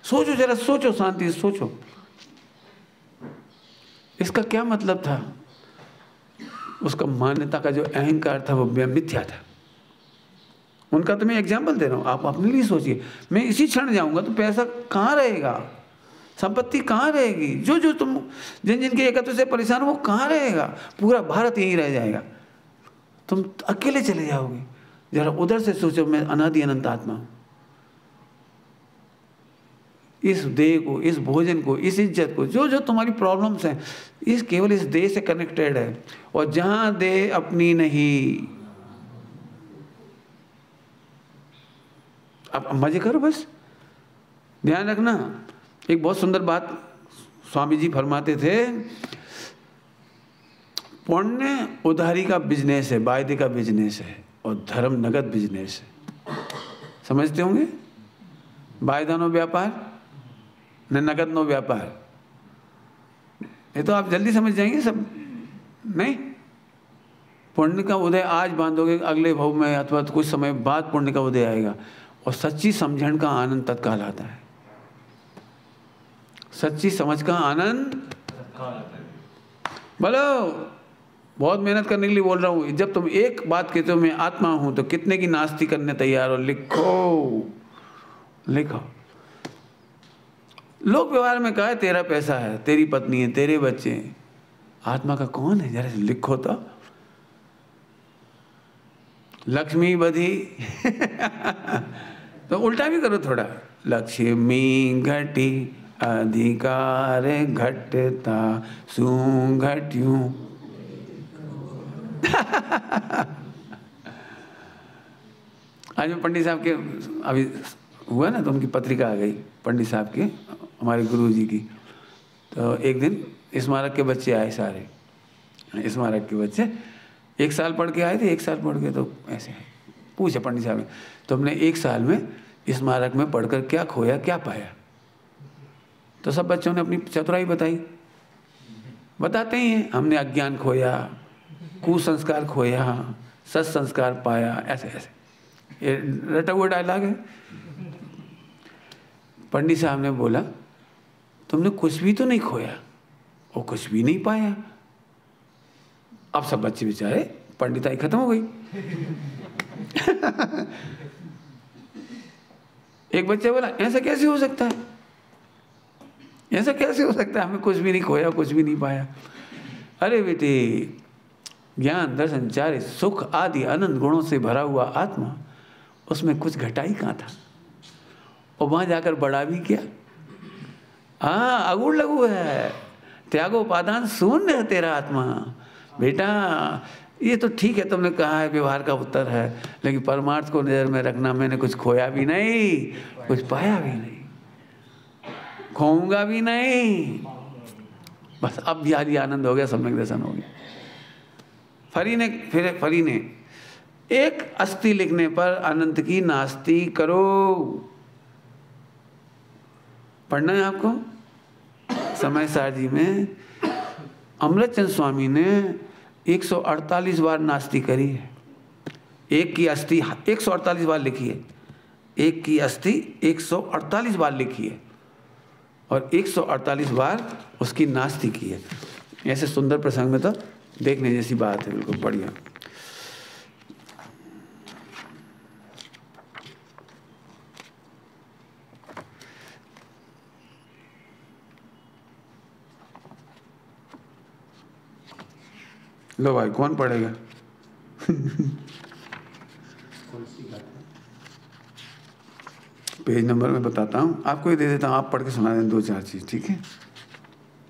सोचो जरा, सोचो, शांति से सोचो। इसका क्या मतलब था? उसका मान्यता का जो अहंकार था वो मिथ्या था। उनका तो मैं एग्जाम्पल दे रहा हूँ, आप अपने लिए सोचिए। मैं इसी क्षण जाऊंगा तो पैसा कहाँ रहेगा, संपत्ति कहाँ रहेगी, जो जो तुम जिन जिनके एकत्र से परेशान हो वो कहाँ रहेगा? पूरा भारत यहीं रह जाएगा, तुम अकेले चले जाओगे। जरा उधर से सोचो, मैं अनादि अनंत आत्मा हूँ। इस देह को, इस भोजन को, इस इज्जत को, जो जो तुम्हारी प्रॉब्लम्स हैं, इस केवल इस देह से कनेक्टेड है। और जहां देह अपनी नहीं, अब मजे करो बस। ध्यान रखना, एक बहुत सुंदर बात स्वामी जी फरमाते थे, पुण्य उधारी का बिजनेस है, वायदे का बिजनेस है, और धर्म नगद बिजनेस है। समझते होंगे? वायदा नो व्यापार न नगद नो व्यापार। ये तो आप जल्दी समझ जाएंगे सब। नहीं, पुण्य का उदय आज बांधोगे, अगले भाव में अथवा कुछ समय बाद पुण्य का उदय आएगा। और सच्ची समझण का आनंद तत्काल आता है। सच्ची समझ का आनंद बोलो, बहुत मेहनत करने के लिए बोल रहा हूँ। जब तुम एक बात कहते हो मैं आत्मा हूं, तो कितने की नास्ती करने तैयार हो? लिखो, लिखो। लोक व्यवहार में कहा है तेरा पैसा है, तेरी पत्नी है, तेरे बच्चे हैं, आत्मा का कौन है? जरा लिखो तो। लक्ष्मी बधी तो उल्टा भी करो थोड़ा, लक्ष्मी घटी अधिकार घटता सुघट्यूं। आज मैं पंडित साहब के, अभी हुआ ना तो उनकी पत्रिका आ गई पंडित साहब के, हमारे गुरु जी की। तो एक दिन स्मारक के बच्चे आए, सारे स्मारक के बच्चे 1 साल पढ़ के आए थे। 1 साल पढ़ के तो ऐसे पूछे पंडित साहब ने, तो हमने 1 साल में स्मारक में पढ़कर क्या खोया, क्या पाया? तो सब बच्चों ने अपनी चतुराई बताई। बताते ही हैं, हमने अज्ञान खोया, कुसंस्कार खोया, सत्संस्कार पाया, ऐसे ऐसे। ये रटा हुआ डायलॉग है। पंडित साहब ने बोला तुमने कुछ भी तो नहीं खोया और कुछ भी नहीं पाया। अब सब बच्चे बेचारे, पंडिताई खत्म हो गई। एक बच्चा बोला ऐसा कैसे हो सकता है, ऐसा कैसे हो सकता है, हमें कुछ भी नहीं खोया, कुछ भी नहीं पाया। अरे बेटे, ज्ञान दर्शन चारित्र सुख आदि अनंत गुणों से भरा हुआ आत्मा, उसमें कुछ घटाई कहाँ था? और वहां जाकर बड़ा भी क्या? हाँ, अगुण लघु है, त्यागोपादान शून्य है तेरा आत्मा। बेटा ये तो ठीक है, तुमने कहा है व्यवहार का उत्तर है, लेकिन परमार्थ को नजर में रखना। मैंने कुछ खोया भी नहीं, कुछ पाया भी नहीं, खोऊंगा भी नहीं। बस अब भी आदि आनंद हो गया, सम्यक दर्शन हो गया। फरी ने एक अस्थि लिखने पर अनंत की नास्ती करो। पढ़ना है आपको? समय सार जी में अमृतचंद स्वामी ने 148 बार नास्ती करी है। एक की अस्थि 148 बार लिखी है, एक की अस्थि 148 बार लिखी है, और 148 बार उसकी नास्ती की है। ऐसे सुंदर प्रसंग में तो देखने जैसी बात है, बिल्कुल बढ़िया। लो भाई, कौन पढ़ेगा? पेज नंबर में बताता हूँ, आपको ही दे देता हूँ, आप पढ़ के सुना दें 2-4 चीज़, ठीक है?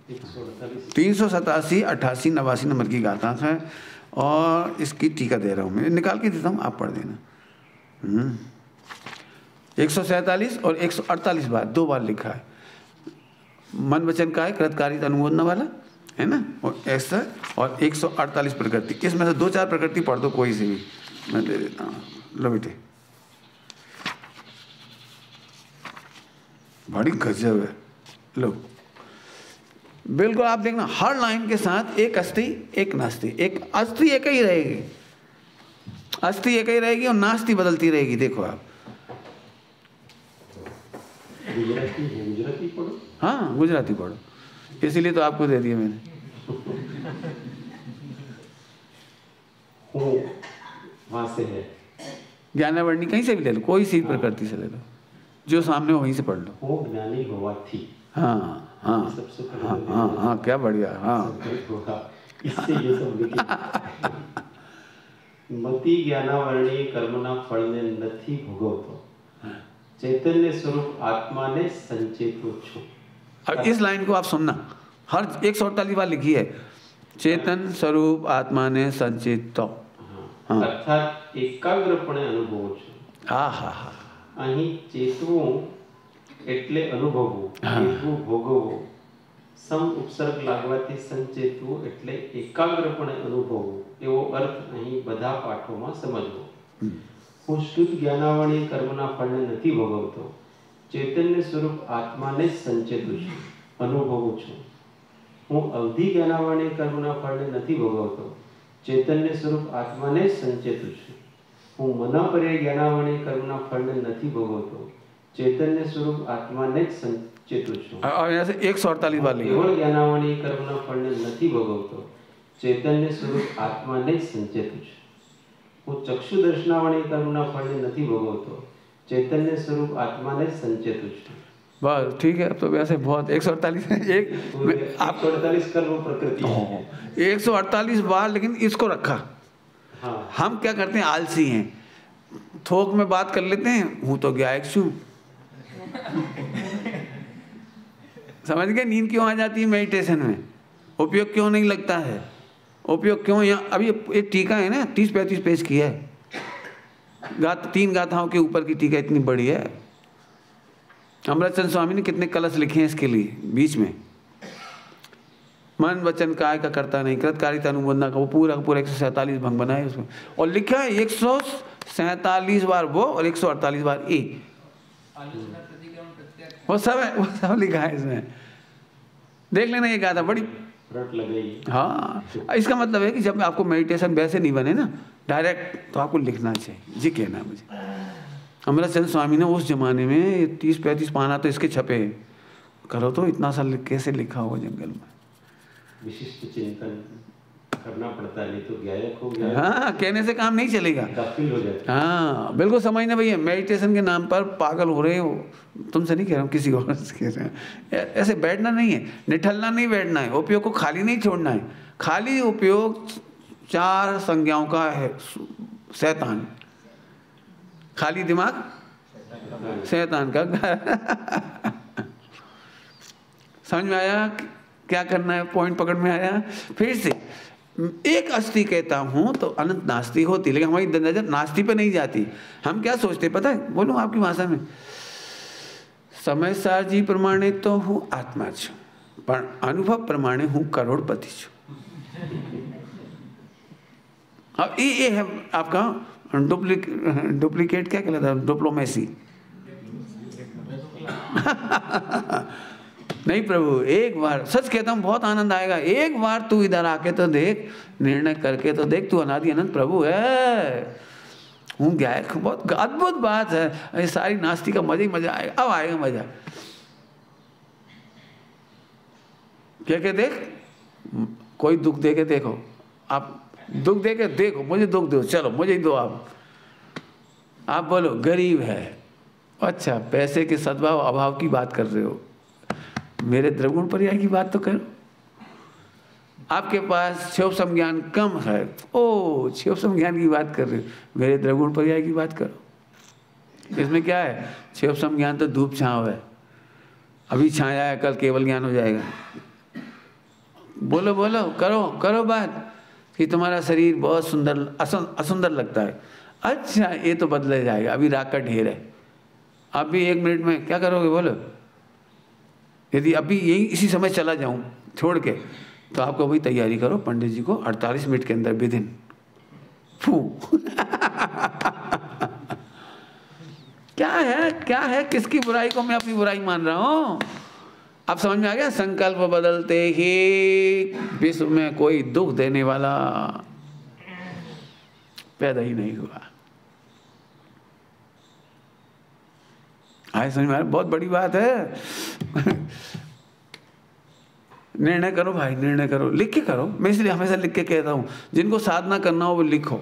387, 88, 89 नंबर की गाथा है और इसकी टीका दे रहा हूँ मैं, निकाल के देता हूँ, आप पढ़ देना। 147 और 148 बार, 2 बार लिखा है। मन वचन का है कृतकारिता अनुमोदना वाला है ना, और ऐसा और 148 प्रकृति। इसमें से 2-4 प्रकृति पढ़ दो कोई से भी, मैं दे देता हूँ। लो बेटे, बड़ी गजब है। लो बिल्कुल, आप देखना हर लाइन के साथ एक अस्थि एक नास्ति, एक अस्थि एक ही रहेगी, अस्थि एक ही रहेगी और नास्ति बदलती रहेगी। देखो आप, गुजराती पढ़ो। हाँ गुजराती पढ़ो, इसीलिए तो आपको दे दिया मैंने। वहां से है ज्ञानावर्णी कहीं से भी ले लो, कोई सी प्रकृति से ले लो, जो सामने हो वहीं से पढ़ लो। वो ज्ञानी होवा थी। हाँ हाँ सबसे हाँ हाँ हाँ, क्या बढ़िया। हाँ इससे ये सब लिखे मति ज्ञानावर्णी कर्मना फळने નથી ભોગવતો, चैतन्य स्वरूप आत्मा ने संचेतो छो। अब इस लाइन को आप सुनना, हर 148 बार लिखी है, चेतन स्वरूप आत्मा ने संचेतो। हाँ। अर्थात एकाग्रपणे अनुभवो छो। हाँ हाँ हाँ, અહીં ચેતવું એટલે અનુભવવું, ચેતવું ભોગવવું, સમ ઉપસર્ગ લાગવાથી સંચેતવું એટલે એકાગ્રપણે અનુભવવું, એવો અર્થ અહીં બધા પાઠોમાં સમજવો। હું શુદ્ધ જ્ઞાનાવળી કર્મના ફળને નથી ભોગવતો, ચૈતન્ય સ્વરૂપ આત્માને જ સંચેતું છું, અનુભવું છું। હું અવધિ જ્ઞાનાવળી કર્મના ફળને નથી ભોગવતો, ચૈતન્ય સ્વરૂપ આત્માને જ સંચેતું છું। હું મનાપર્યાય જ્ઞાનાવળી કર્મના ફળને નથી ભોગવતો, ચૈતન્ય સ્વરૂપ આત્માને જ સંચેતું છું। और यहाँ से 148 बार लिखा। કેવળ જ્ઞાનાવળી કર્મના ફળને નથી ભોગવતો, ચૈતન્ય સ્વરૂપ આત્માને જ સંચેતું છું। હું ચક્ષુ દર્શનાવળી કર્મના ફળને નથી ભોગવતો, ચૈતન્ય સ્વરૂપ આત્માને જ સંચેતું છું। बस ठीक है, अब तो वैसे बहुत 148 एक आप 48 कर्म प्रकृति 148 बार, लेकिन इसको रखा। हाँ। हम क्या करते हैं, आलसी हैं, थोक में बात कर लेते हैं, हूँ तो गायक छू। समझ गए, नींद क्यों आ जाती है मेडिटेशन में, उपयोग क्यों नहीं लगता है, उपयोग क्यों। यहाँ अभी एक टीका है ना, 30-35 पेज की है, 3 गाथाओं के ऊपर की टीका इतनी बड़ी है। अमृतचंद स्वामी ने कितने कलश लिखे हैं इसके लिए, बीच में मन वचन काय का करता नहीं, कृतकारिता अनुमोदना का, वो पूरा 147 भंग बनाए उसमें, और लिखा है 147 बार वो और 148 बार ए, वो सब है, वो सब लिखा है इसमें। देख लेना, ये गाथा बड़ी रट लगाई। हाँ, इसका मतलब है कि जब आपको मेडिटेशन वैसे नहीं बने ना डायरेक्ट, तो आपको लिखना चाहिए। जी कहना मुझे, अमृतचंद स्वामी ने उस जमाने में 30-35 पाना तो इसके छपे, करो तो इतना सा कैसे लिखा होगा जंगल में। विशिष्ट चिंतन करना पड़ता है, नहीं तो गायक हो गया। हाँ, कहने से काम नहीं चलेगा, गाफिल हो जाता। हाँ बिल्कुल समझना भैया, मेडिटेशन के नाम पर पागल हो रहे हो, तुमसे नहीं कह रहा हूँ, किसी और से कह रहे हैं। ऐसे बैठना नहीं है, निठल्ला नहीं बैठना है, उपयोग को खाली नहीं छोड़ना है। खाली उपयोग 4 संज्ञाओं का है, शैतान, खाली दिमाग शैतान का। समझ में आया क्या करना है, पॉइंट पकड़ में आया। फिर से एक अस्थि कहता हूं तो अनंत नास्ति होती, लेकिन हमारी नजर नास्ति पे नहीं जाती। हम क्या सोचते पता है, बोलूं आपकी भाषा में, समय सारजी प्रमाणे तो हूँ आत्मा छू, पर अनुभव प्रमाणे हूँ करोड़पति छू। अब ये है आपका डुप्लीकेट क्या कहलाता है, डिप्लोमेसी। नहीं प्रभु, एक बार सच कहता हूँ बहुत आनंद आएगा, एक बार तू इधर आके तो देख, निर्णय करके तो देख, तू अनादि अनंत प्रभु है। हूँ गायक, बहुत अद्भुत बात है, ये सारी नास्ती का मजा ही मजा आएगा। अब आएगा मजा, क्या क्या देख, कोई दुख दे के देखो, आप दुख दे के देखो, मुझे दुख दो, चलो मुझे ही दो। आप बोलो गरीब है, अच्छा पैसे के सद्भाव अभाव की बात कर रहे हो, मेरे द्रगुण पर्याय की बात तो करो। आपके पास क्षोभ संज्ञान कम है, ओ क्षोभ संज्ञान की बात कर रहे हो, मेरे द्रगुण पर्याय की बात करो। इसमें क्या है, क्षोभ संज्ञान तो धूप छांव है, अभी छाया है, कल केवल ज्ञान हो जाएगा। बोलो बोलो, करो करो बात कि तुम्हारा शरीर बहुत सुंदर असुंदर लगता है। अच्छा, ये तो बदल जाएगा, अभी राग का ढेर है। आप भी 1 मिनट में क्या करोगे बोलो? यदि अभी यही इसी समय चला जाऊं छोड़ के, तो आपको वही तैयारी करो, पंडित जी को 48 मिनट के अंदर विदिन फू क्या है किसकी बुराई को मैं अपनी बुराई मान रहा हूं? अब समझ में आ गया? संकल्प बदलते ही विश्व में कोई दुख देने वाला पैदा ही नहीं हुआ। आए समझ में आ रहा? बहुत बड़ी बात है। निर्णय करो भाई, निर्णय करो, लिख के करो। मैं इसलिए हमेशा लिख के कहता हूँ, जिनको साधना करना हो वो लिखो।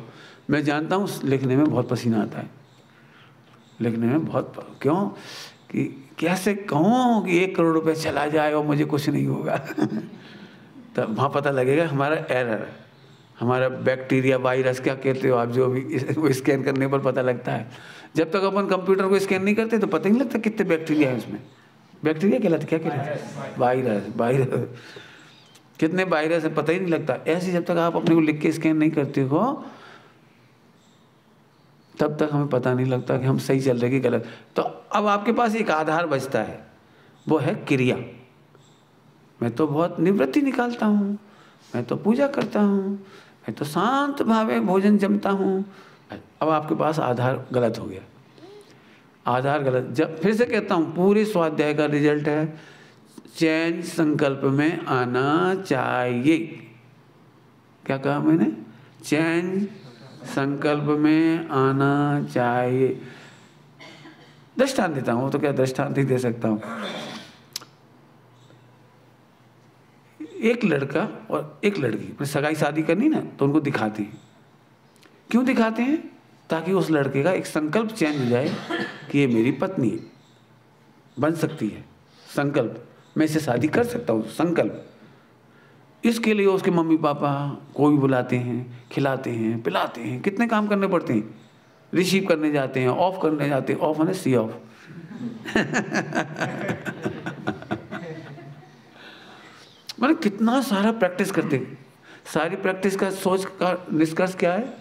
मैं जानता हूँ लिखने में बहुत पसीना आता है, लिखने में बहुत, क्यों कि कैसे कहूँ कि 1 करोड़ रुपए चला जाए और मुझे कुछ नहीं होगा। तब वहाँ पता लगेगा हमारा एरर है, हमारा बैक्टीरिया वायरस क्या कहते हो आप, जो भी वो स्कैन करने पर पता लगता है। जब तक अपन कंप्यूटर को स्कैन नहीं करते तो पता नहीं लगता कितने बैक्टीरिया है उसमें। बैक्टीरिया कहलाते, क्या कहलाते? वायरस। कितने वायरस है पता ही नहीं लगता। ऐसे जब तक आप अपने को लिख के स्कैन नहीं करते हो तब तक हमें पता नहीं लगता कि हम सही चल रहे कि गलत। तो अब आपके पास एक आधार बचता है, वो है क्रिया। मैं तो बहुत निवृत्ति निकालता हूँ, मैं तो पूजा करता हूँ, मैं तो शांत भावे भोजन जमता हूँ। अब आपके पास आधार गलत हो गया, आधार गलत। जब फिर से कहता हूँ, पूरे स्वाध्याय का रिजल्ट है चैन संकल्प में आना चाहिए। क्या कहा मैंने? चैन संकल्प में आना चाहिए। दृष्टांत देता हूँ, तो क्या दृष्टांत ही दे सकता हूँ। एक लड़का और एक लड़की सगाई शादी करनी ना, तो उनको दिखाते हैं। क्यों दिखाते हैं? ताकि उस लड़के का एक संकल्प चेंज हो जाए कि ये मेरी पत्नी बन सकती है, संकल्प, मैं इसे शादी कर सकता हूँ, संकल्प। इसके लिए उसके मम्मी पापा को भी बुलाते हैं, खिलाते हैं, पिलाते हैं, कितने काम करने पड़ते हैं। रिसीव करने जाते हैं, ऑफ करने जाते हैं, ऑफ है सी ऑफ। मतलब कितना सारा प्रैक्टिस करते हैं। सारी प्रैक्टिस का सोच का निष्कर्ष क्या है?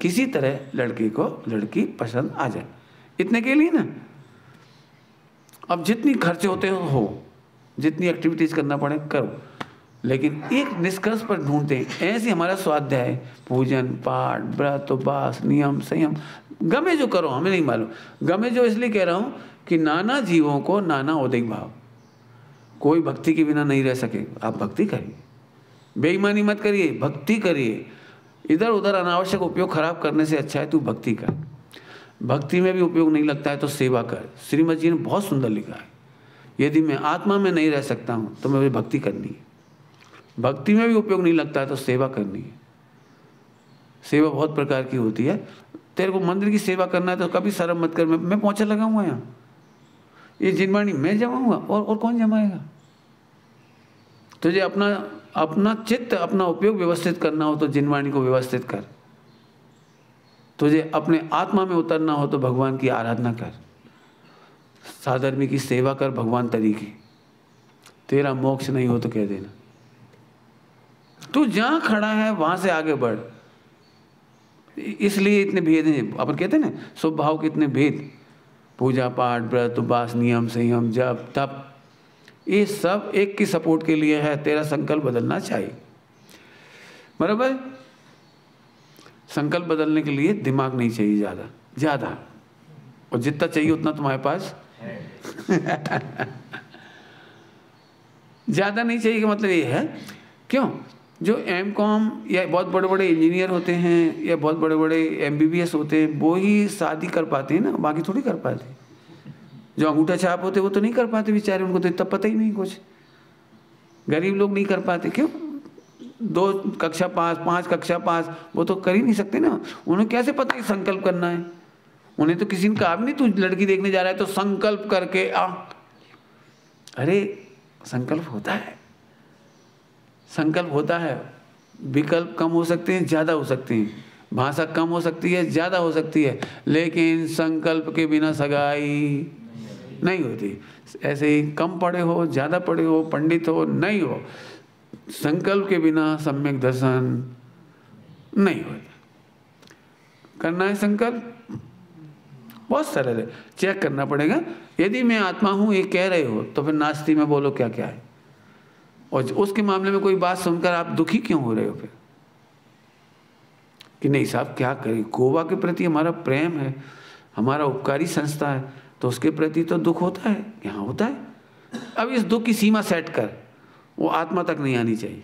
किसी तरह लड़के को लड़की पसंद आ जाए, इतने के लिए ना। अब जितनी खर्चे होते हो, जितनी एक्टिविटीज करना पड़े करो, लेकिन एक निष्कर्ष पर ढूंढते हैं। ऐसे हमारा स्वाध्याय, पूजन पाठ, व्रत उपवास, नियम संयम, गमे जो करो, हमें नहीं मालूम। गमे जो इसलिए कह रहा हूं कि नाना जीवों को नाना औदिक भाव। कोई भक्ति के बिना नहीं रह सके। आप भक्ति करिए, बेईमानी मत करिए, भक्ति करिए। इधर उधर अनावश्यक उपयोग खराब करने से अच्छा है तू भक्ति कर। भक्ति में भी उपयोग नहीं लगता है तो सेवा कर। श्रीमद जी ने बहुत सुंदर लिखा है, यदि मैं आत्मा में नहीं रह सकता हूं तो मुझे भक्ति करनी है। भक्ति में भी उपयोग नहीं लगता है तो सेवा करनी है। सेवा बहुत प्रकार की होती है। तेरे को मंदिर की सेवा करना है तो कभी शर्म मत कर, मैं पोंछा लगाऊंगा यहाँ, ये जिनवाणी मैं जमाऊंगा और कौन जमाएगा? तुझे अपना चित्त, अपना उपयोग व्यवस्थित करना हो तो जिनवाणी को व्यवस्थित कर। तुझे अपने आत्मा में उतरना हो तो भगवान की आराधना कर, साधर्मी की सेवा कर भगवान तरीके। तेरा मोक्ष नहीं हो तो कह देना। तू जहां खड़ा है वहां से आगे बढ़। इसलिए इतने भेद हैं। अपन कहते हैं ना स्वभाव के इतने भेद, पूजा पाठ, व्रत उपवास, नियम संयम, जप तप, ये सब एक की सपोर्ट के लिए है। तेरा संकल्प बदलना चाहिए, बराबर। संकल्प बदलने के लिए दिमाग नहीं चाहिए ज़्यादा, और जितना चाहिए उतना तुम्हारे पास ज़्यादा नहीं चाहिए। का मतलब ये है, क्यों? जो M.Com या बहुत बड़े बड़े इंजीनियर होते हैं या बहुत बड़े बड़े MBBS होते हैं, वो ही शादी कर पाते हैं ना, बाकी थोड़ी कर पाते। जो अंगूठा छाप होते वो तो नहीं कर पाते बेचारे, उनको तो इतना पता ही नहीं कुछ। गरीब लोग नहीं कर पाते, क्यों? 2 कक्षा पास, 5 कक्षा पास, वो तो कर ही नहीं सकते ना। उन्हें कैसे पता कि संकल्प करना है? उन्हें तो किसी ने कहा भी नहीं तू लड़की देखने जा रहा है तो संकल्प करके आ। अरे संकल्प होता है, संकल्प होता है। विकल्प कम हो सकते हैं, ज़्यादा हो सकते हैं, भाषा कम हो सकती है, ज़्यादा हो सकती है, लेकिन संकल्प के बिना सगाई नहीं होती। ऐसे ही कम पढ़े हो, ज़्यादा पढ़े हो, पंडित हो, नहीं हो, संकल्प के बिना सम्यक दर्शन नहीं होता। करना है संकल्प, बहुत सरल है, चेक करना पड़ेगा। यदि मैं आत्मा हूं ये कह रहे हो तो फिर नास्ति में बोलो क्या क्या है, और उसके मामले में कोई बात सुनकर आप दुखी क्यों हो रहे हो फिर कि नहीं साहब क्या करें, गोवा के प्रति हमारा प्रेम है, हमारा उपकारी संस्था है, तो उसके प्रति तो दुख होता है, यहाँ होता है। अब इस दुख की सीमा सेट कर, वो आत्मा तक नहीं आनी चाहिए।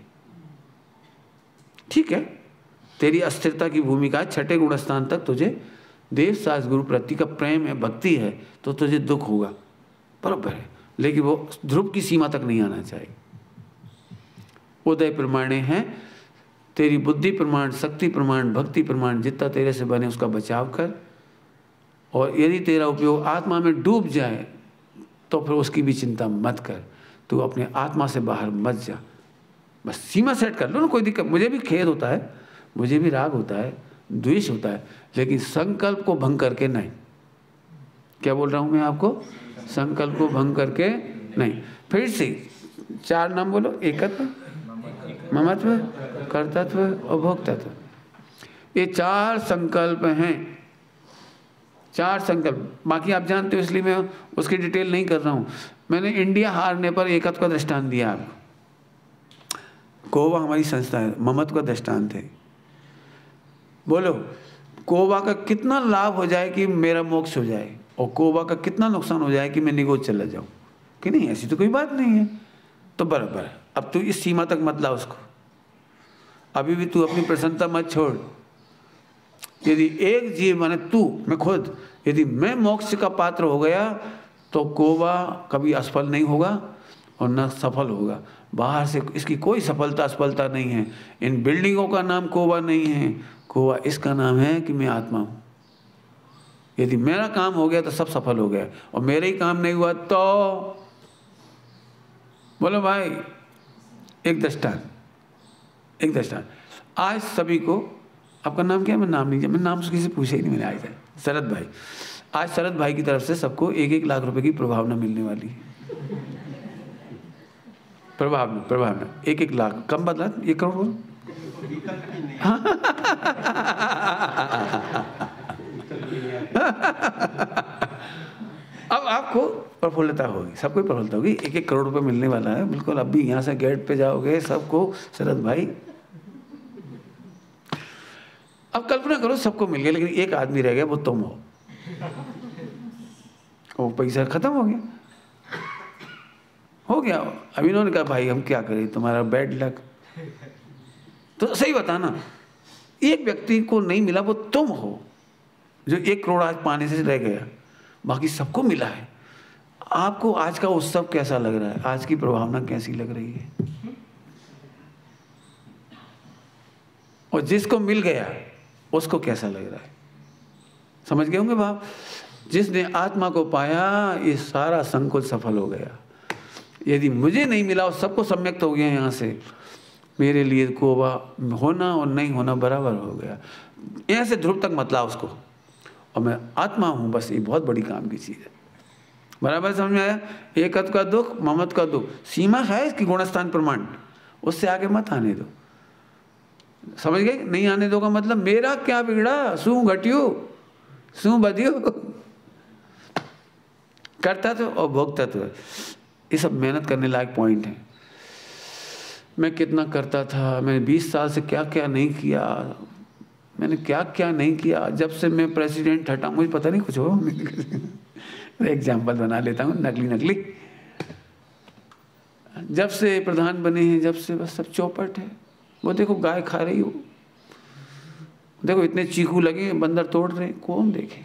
ठीक है, तेरी अस्थिरता की भूमिका है, छठे गुणस्थान तक तुझे देव शास्त्र गुरु प्रति का प्रेम है, भक्ति है, तो तुझे दुख होगा, बराबर है, लेकिन वो ध्रुव की सीमा तक नहीं आना चाहिए। उदय प्रमाणे हैं, तेरी बुद्धि प्रमाण, शक्ति प्रमाण, भक्ति प्रमाण जितना तेरे से बने उसका बचाव कर, और यदि तेरा उपयोग आत्मा में डूब जाए तो फिर उसकी भी चिंता मत कर, तू अपने आत्मा से बाहर मत जा, बस सीमा सेट कर लो ना, कोई दिक्कत। मुझे भी खेद होता है, मुझे भी राग होता है, द्वेष होता है, लेकिन संकल्प को भंग करके नहीं। क्या बोल रहा हूं मैं आपको, संकल्प को भंग करके नहीं। फिर से 4 नाम बोलो, एकत्व, ममत्व, कर्तृत्व और भोक्तत्व, ये 4 संकल्प हैं, 4 संकल्प। बाकी आप जानते हो इसलिए मैं उसकी डिटेल नहीं कर रहा हूं। मैंने इंडिया हारने पर एकत्व का दृष्टांत दिया आपको, गोवा हमारी संस्था है, ममत्व का दृष्टांत है। बोलो कोबा का कितना लाभ हो जाए कि मेरा मोक्ष हो जाए, और कोबा का कितना नुकसान हो जाए कि मैं निगोद चला जाऊं, कि नहीं, ऐसी तो कोई बात नहीं है। तो बराबर है, अब तू इस सीमा तक मत ला उसको, अभी भी तू अपनी प्रसन्नता मत छोड़। यदि एक जीव माने तू, मैं खुद, यदि मैं मोक्ष का पात्र हो गया तो कोबा कभी असफल नहीं होगा और न सफल होगा। बाहर से इसकी कोई सफलता असफलता नहीं है। इन बिल्डिंगों का नाम कोबा नहीं है, कोबा इसका नाम है कि मैं आत्मा हूं। यदि मेरा काम हो गया तो सब सफल हो गया, और मेरे ही काम नहीं हुआ तो बोलो भाई, एक दृष्टांत। आज सभी को, आपका नाम क्या है, मैं नाम नहीं, मैं नाम किसी से पूछा ही नहीं मैंने आज तक। शरद भाई, आज शरद भाई की तरफ से सबको 1-1 लाख रुपए की प्रभावना मिलने वाली है। प्रभावना 1-1 लाख, कम बदला 1 करोड़ बोलो। अब आपको प्रफुल्लता होगी, सबको प्रफुल्लता होगी, 1-1 करोड़ रुपए मिलने वाला है बिल्कुल। अब भी यहाँ से गेट पे जाओगे सबको, शरद भाई, अब कल्पना करो सबको मिल गया, लेकिन एक आदमी रह गया, वो तुम हो, वो पैसा खत्म हो गया। अब इन्होंने कहा भाई हम क्या करें, तुम्हारा बैड लक। तो सही बताना, एक व्यक्ति को नहीं मिला, वो तुम हो जो 1 करोड़ आज पाने से रह गया, बाकी सबको मिला है। आपको आज का उत्सव कैसा लग रहा है, आज की प्रभावना कैसी लग रही है? और जिसको मिल गया उसको कैसा लग रहा है? समझ गए होंगे भाव। जिसने आत्मा को पाया, ये सारा संकुल सफल हो गया। यदि मुझे नहीं मिला और सबको सम्यक्त हो गया यहाँ से, मेरे लिए कोबा होना और नहीं होना बराबर हो गया। यहाँ से ध्रुव तक मत ला उसको, और मैं आत्मा हूँ, बस ये बहुत बड़ी काम की चीज़ है। बराबर समझ में आया? एकत्व का दुख, ममत्व का दुख, सीमा है इसकी गुणस्थान प्रमाण, उससे आगे मत आने दो। समझ गए? नहीं आने दो का मतलब मेरा क्या बिगड़ा, शू घटियो शू बधियो। कर्तृत्व और भोक्तत्व, ये सब मेहनत करने लायक पॉइंट है। मैं कितना करता था, मैंने 20 साल से क्या क्या नहीं किया, मैंने क्या क्या नहीं किया। जब से मैं प्रेसिडेंट हटा, मुझे पता नहीं कुछ हो। एग्जाम्पल बना लेता हूँ, नकली। जब से प्रधान बने हैं, जब से बस सब चौपट है। वो देखो गाय खा रही हो, देखो इतने चीकू लगे, बंदर तोड़ रहे, कौन देखे।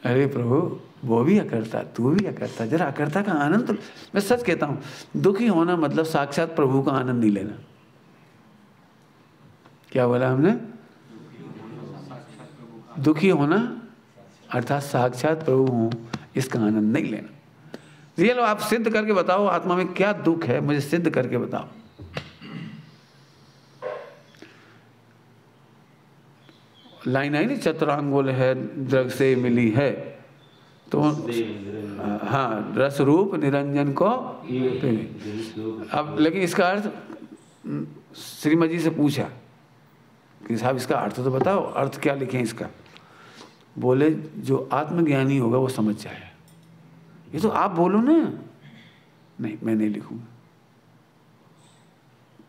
अरे प्रभु, वो भी अकर्ता, तू भी अकर्ता, जरा अकर्ता का आनंद तो। मैं सच कहता हूं, दुखी होना मतलब साक्षात प्रभु का आनंद नहीं लेना। क्या बोला हमने? दुखी होना अर्थात साक्षात प्रभु हूं, इसका आनंद नहीं लेना। रियल आप सिद्ध करके बताओ, आत्मा में क्या दुख है, मुझे सिद्ध करके बताओ। लाइन आई नहीं, चतुरांगुल है दृग से मिली है, तो हाँ रस रूप निरंजन को। अब लेकिन इसका अर्थ श्रीमती जी से पूछा कि साहब इसका अर्थ तो बताओ, अर्थ क्या लिखें इसका। बोले जो आत्मज्ञानी होगा वो समझ जाए। ये तो आप बोलो ना। नहीं मैं नहीं लिखूंगा,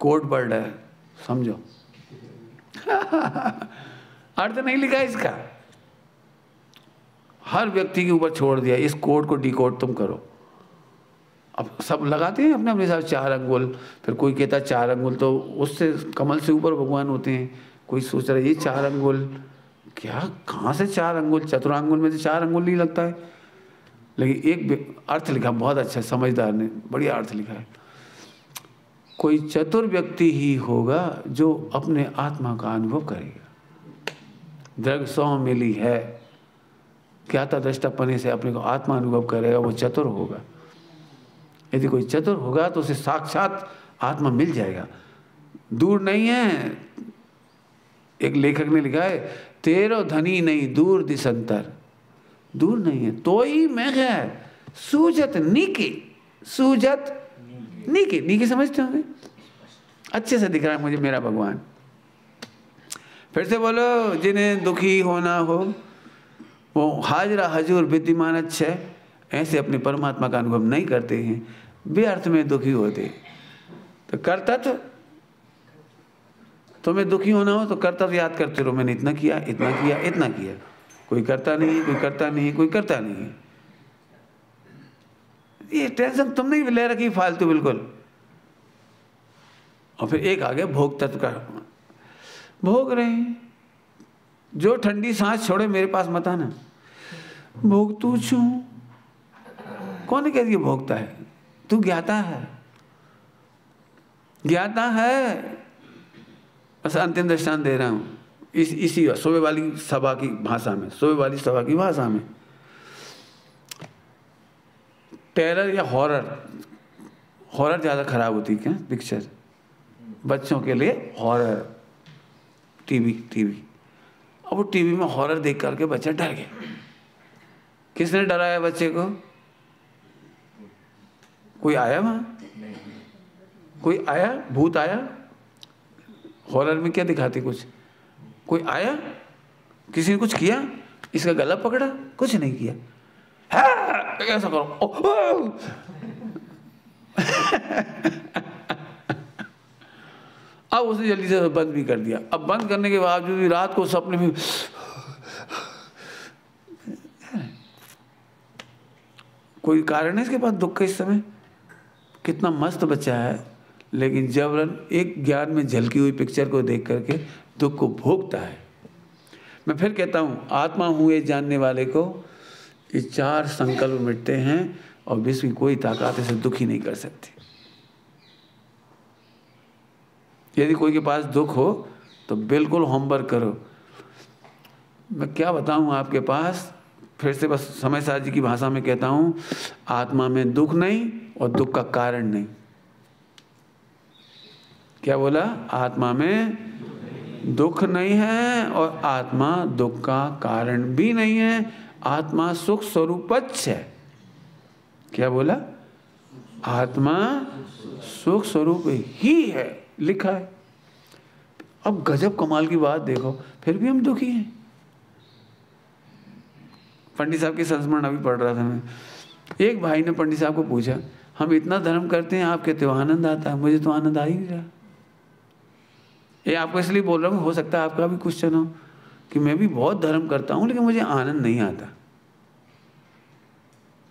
कोड वर्ड है समझो। अर्थ नहीं लिखा इसका, हर व्यक्ति के ऊपर छोड़ दिया, इस कोड को डिकोड तुम करो। अब सब लगाते हैं अपने अपने हिसाब से 4 अंगुल, फिर कोई कहता है 4 अंगुल तो उससे कमल से ऊपर भगवान होते हैं, कोई सोच रहा है ये 4 अंगुल क्या, कहाँ से 4 अंगुल, चतुरांगुल में तो 4 अंगुल नहीं लगता है। लेकिन एक अर्थ लिखा बहुत अच्छा, समझदार ने बढ़िया अर्थ लिखा है, कोई चतुर व्यक्ति ही होगा जो अपने आत्मा का अनुभव करेगा। दृग सौ मिली है, क्या था दृष्टापने से अपने को आत्मा अनुभव करेगा, वो चतुर होगा। यदि कोई चतुर होगा तो उसे साक्षात आत्मा मिल जाएगा, दूर नहीं है। एक लेखक ने लिखा है, तेरो धनी नहीं दूर दिसंतर, दूर नहीं है तो ही मैं है सूझत नीके, सूझत नीके, नीके समझते होंगे, अच्छे से दिख रहा है मुझे मेरा भगवान। फिर से बोलो, जिन्हें दुखी होना हो वो हाजरा हजूर विद्यमान अच्छे, ऐसे अपने परमात्मा का अनुभव नहीं करते हैं, बेअर्थ में दुखी होते। तो कर्तव्य, तुम्हें दुखी होना हो तो कर्तव्य याद करते रहो, मैंने इतना किया इतना किया इतना किया। कोई करता नहीं, कोई करता नहीं, कोई करता नहीं। ये टेंशन तुमने ही ले रखी फालतू बिल्कुल। और फिर एक आ गया भोग तत्व का, भोग रहे हैं, जो ठंडी सांस छोड़े मेरे पास मत आना, भोग तू छू। कौन है कह दिया भोगता है, तू ज्ञाता है, ज्ञाता है। बस अंतिम दृष्टांत दे रहा हूं इसी सोवे वाली सभा की भाषा में, सोवे वाली सभा की भाषा में। टेरर या हॉरर, हॉरर ज़्यादा खराब होती क्या पिक्चर बच्चों के लिए, हॉरर टीवी। अब वो टीवी में हॉरर देख करके बच्चा डर गया। किसने डराया बच्चे को? कोई आया वहां, कोई आया, भूत आया? हॉरर में क्या दिखाती कुछ, कोई आया, किसी ने कुछ किया, इसका गला पकड़ा, कुछ नहीं किया, हाँ, ऐसा करो। अब उसने जल्दी से बंद भी कर दिया। अब बंद करने के बावजूद भी रात को सपने में कोई कारण है इसके पास दुख का इस समय? कितना मस्त बच्चा है, लेकिन जबरन एक ज्ञान में झलकी हुई पिक्चर को देख करके दुख को भोगता है। मैं फिर कहता हूँ, आत्मा हुए जानने वाले को ये 4 संकल्प मिटते हैं और विश्व की कोई ताकत इसे दुखी नहीं कर सकती। यदि कोई के पास दुख हो तो बिल्कुल होमवर्क करो। मैं क्या बताऊँ आपके पास, फिर से बस समय साथ जी की भाषा में कहता हूँ, आत्मा में दुख नहीं और दुख का कारण नहीं। क्या बोला? आत्मा में दुख नहीं है और आत्मा दुख का कारण भी नहीं है, आत्मा सुख स्वरूपच्छ है। क्या बोला? आत्मा सुख स्वरूप ही है, लिखा है। अब गजब कमाल की बात देखो, फिर भी हम दुखी हैं। पंडित साहब की संस्मरण अभी पढ़ रहा था मैं, एक भाई ने पंडित साहब को पूछा, हम इतना धर्म करते हैं, आप कहते हो आनंद आता है, मुझे तो आनंद आ ही नहीं रहा। ये आपको इसलिए बोल रहा हूँ, हो सकता है आपका भी क्वेश्चन हो कि मैं भी बहुत धर्म करता हूँ लेकिन मुझे आनंद नहीं आता।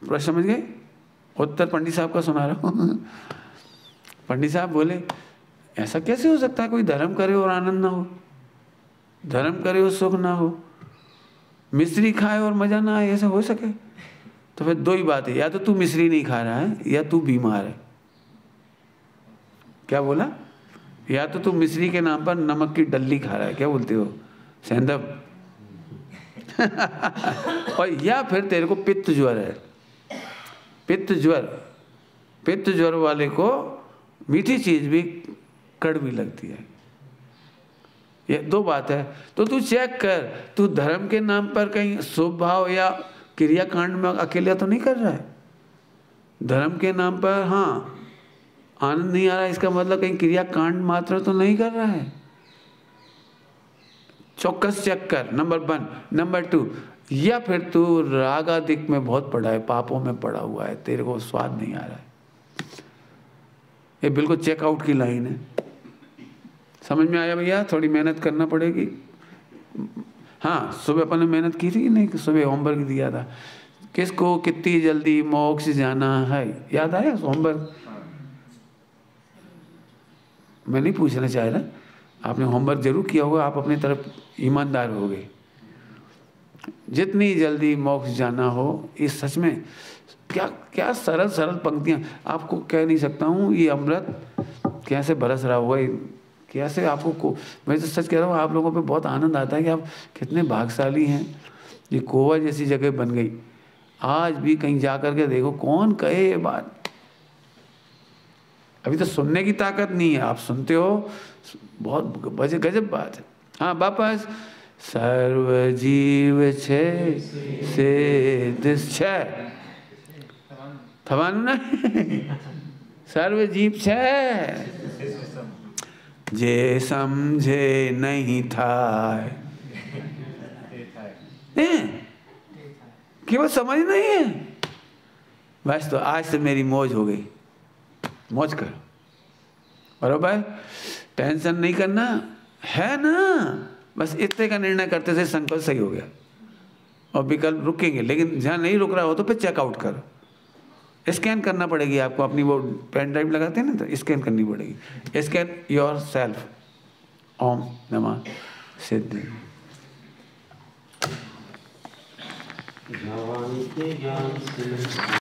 प्रश्न समझ गए? उत्तर पंडित साहब का सुना रहा हूँ। पंडित साहब बोले, ऐसा कैसे हो सकता है कोई धर्म करे और आनंद ना हो, धर्म करे और सुख ना हो, मिश्री खाए और मजा ना आए, ऐसा हो सके? तो फिर 2 ही बात है, या तो तू मिश्री नहीं खा रहा है या तू बीमार है। क्या बोला? या तो तू मिश्री के नाम पर नमक की डल्ली खा रहा है, क्या बोलते हो, सेंधव। और या फिर तेरे को पित्त ज्वर है। पित्त ज्वर वाले को मीठी चीज भी कड़वी लगती है, ये दो बात है। तो तू चेक कर, तू धर्म के नाम पर कहीं शुभ भाव या क्रियाकांड में अकेला तो नहीं कर रहा है। धर्म के नाम पर हाँ आनंद नहीं आ रहा, इसका मतलब कहीं क्रियाकांड मात्र तो नहीं कर रहा है। चौकस चेक कर, नंबर 1। नंबर 2, या फिर तू राग आदिक में बहुत पड़ा है, पापों में पड़ा हुआ है, तेरे को स्वाद नहीं आ रहा है। ये बिल्कुल चेकआउट की लाइन है। समझ में आया भैया? थोड़ी मेहनत करना पड़ेगी। हाँ, सुबह अपन ने मेहनत की थी कि नहीं? सुबह होमवर्क दिया था, किसको कितनी जल्दी मोक्ष जाना है, याद आया होमवर्क? मैं नहीं पूछना चाह रहा, आपने होमवर्क जरूर किया होगा, आप अपनी तरफ ईमानदार हो गए। जितनी जल्दी मोक्ष जाना हो, इस सच में क्या क्या सरल सरल पंक्तियां, आपको कह नहीं सकता हूँ ये अमृत कैसे बरस रहा होगा, कैसे आपको मैं तो सच कह रहा हूँ, आप लोगों पे बहुत आनंद आता है कि आप कितने भाग्यशाली हैं। ये गोवा जैसी जगह बन गई, आज भी कहीं जा कर के देखो, कौन कहे ये बात। अभी तो सुनने की ताकत नहीं है, आप सुनते हो, बहुत गजब बात है। हाँ वापस, सर्व जीव छे से थवानु ना सर्व जीव छे जे समझे नहीं था, केवल समझ नहीं है बस। तो आज से मेरी मौज हो गई, मौज कर, बराबर। टेंशन नहीं करना है ना, बस इतने का निर्णय करते थे, संकल्प सही हो गया। और विकल्प रुकेंगे, लेकिन जहाँ नहीं रुक रहा हो तो फिर चेकआउट करो। स्कैन करना पड़ेगी आपको, अपनी वो पेन ड्राइव लगाते हैं ना, तो स्कैन करनी पड़ेगी। Scan your self. ओम नमः सिद्धि।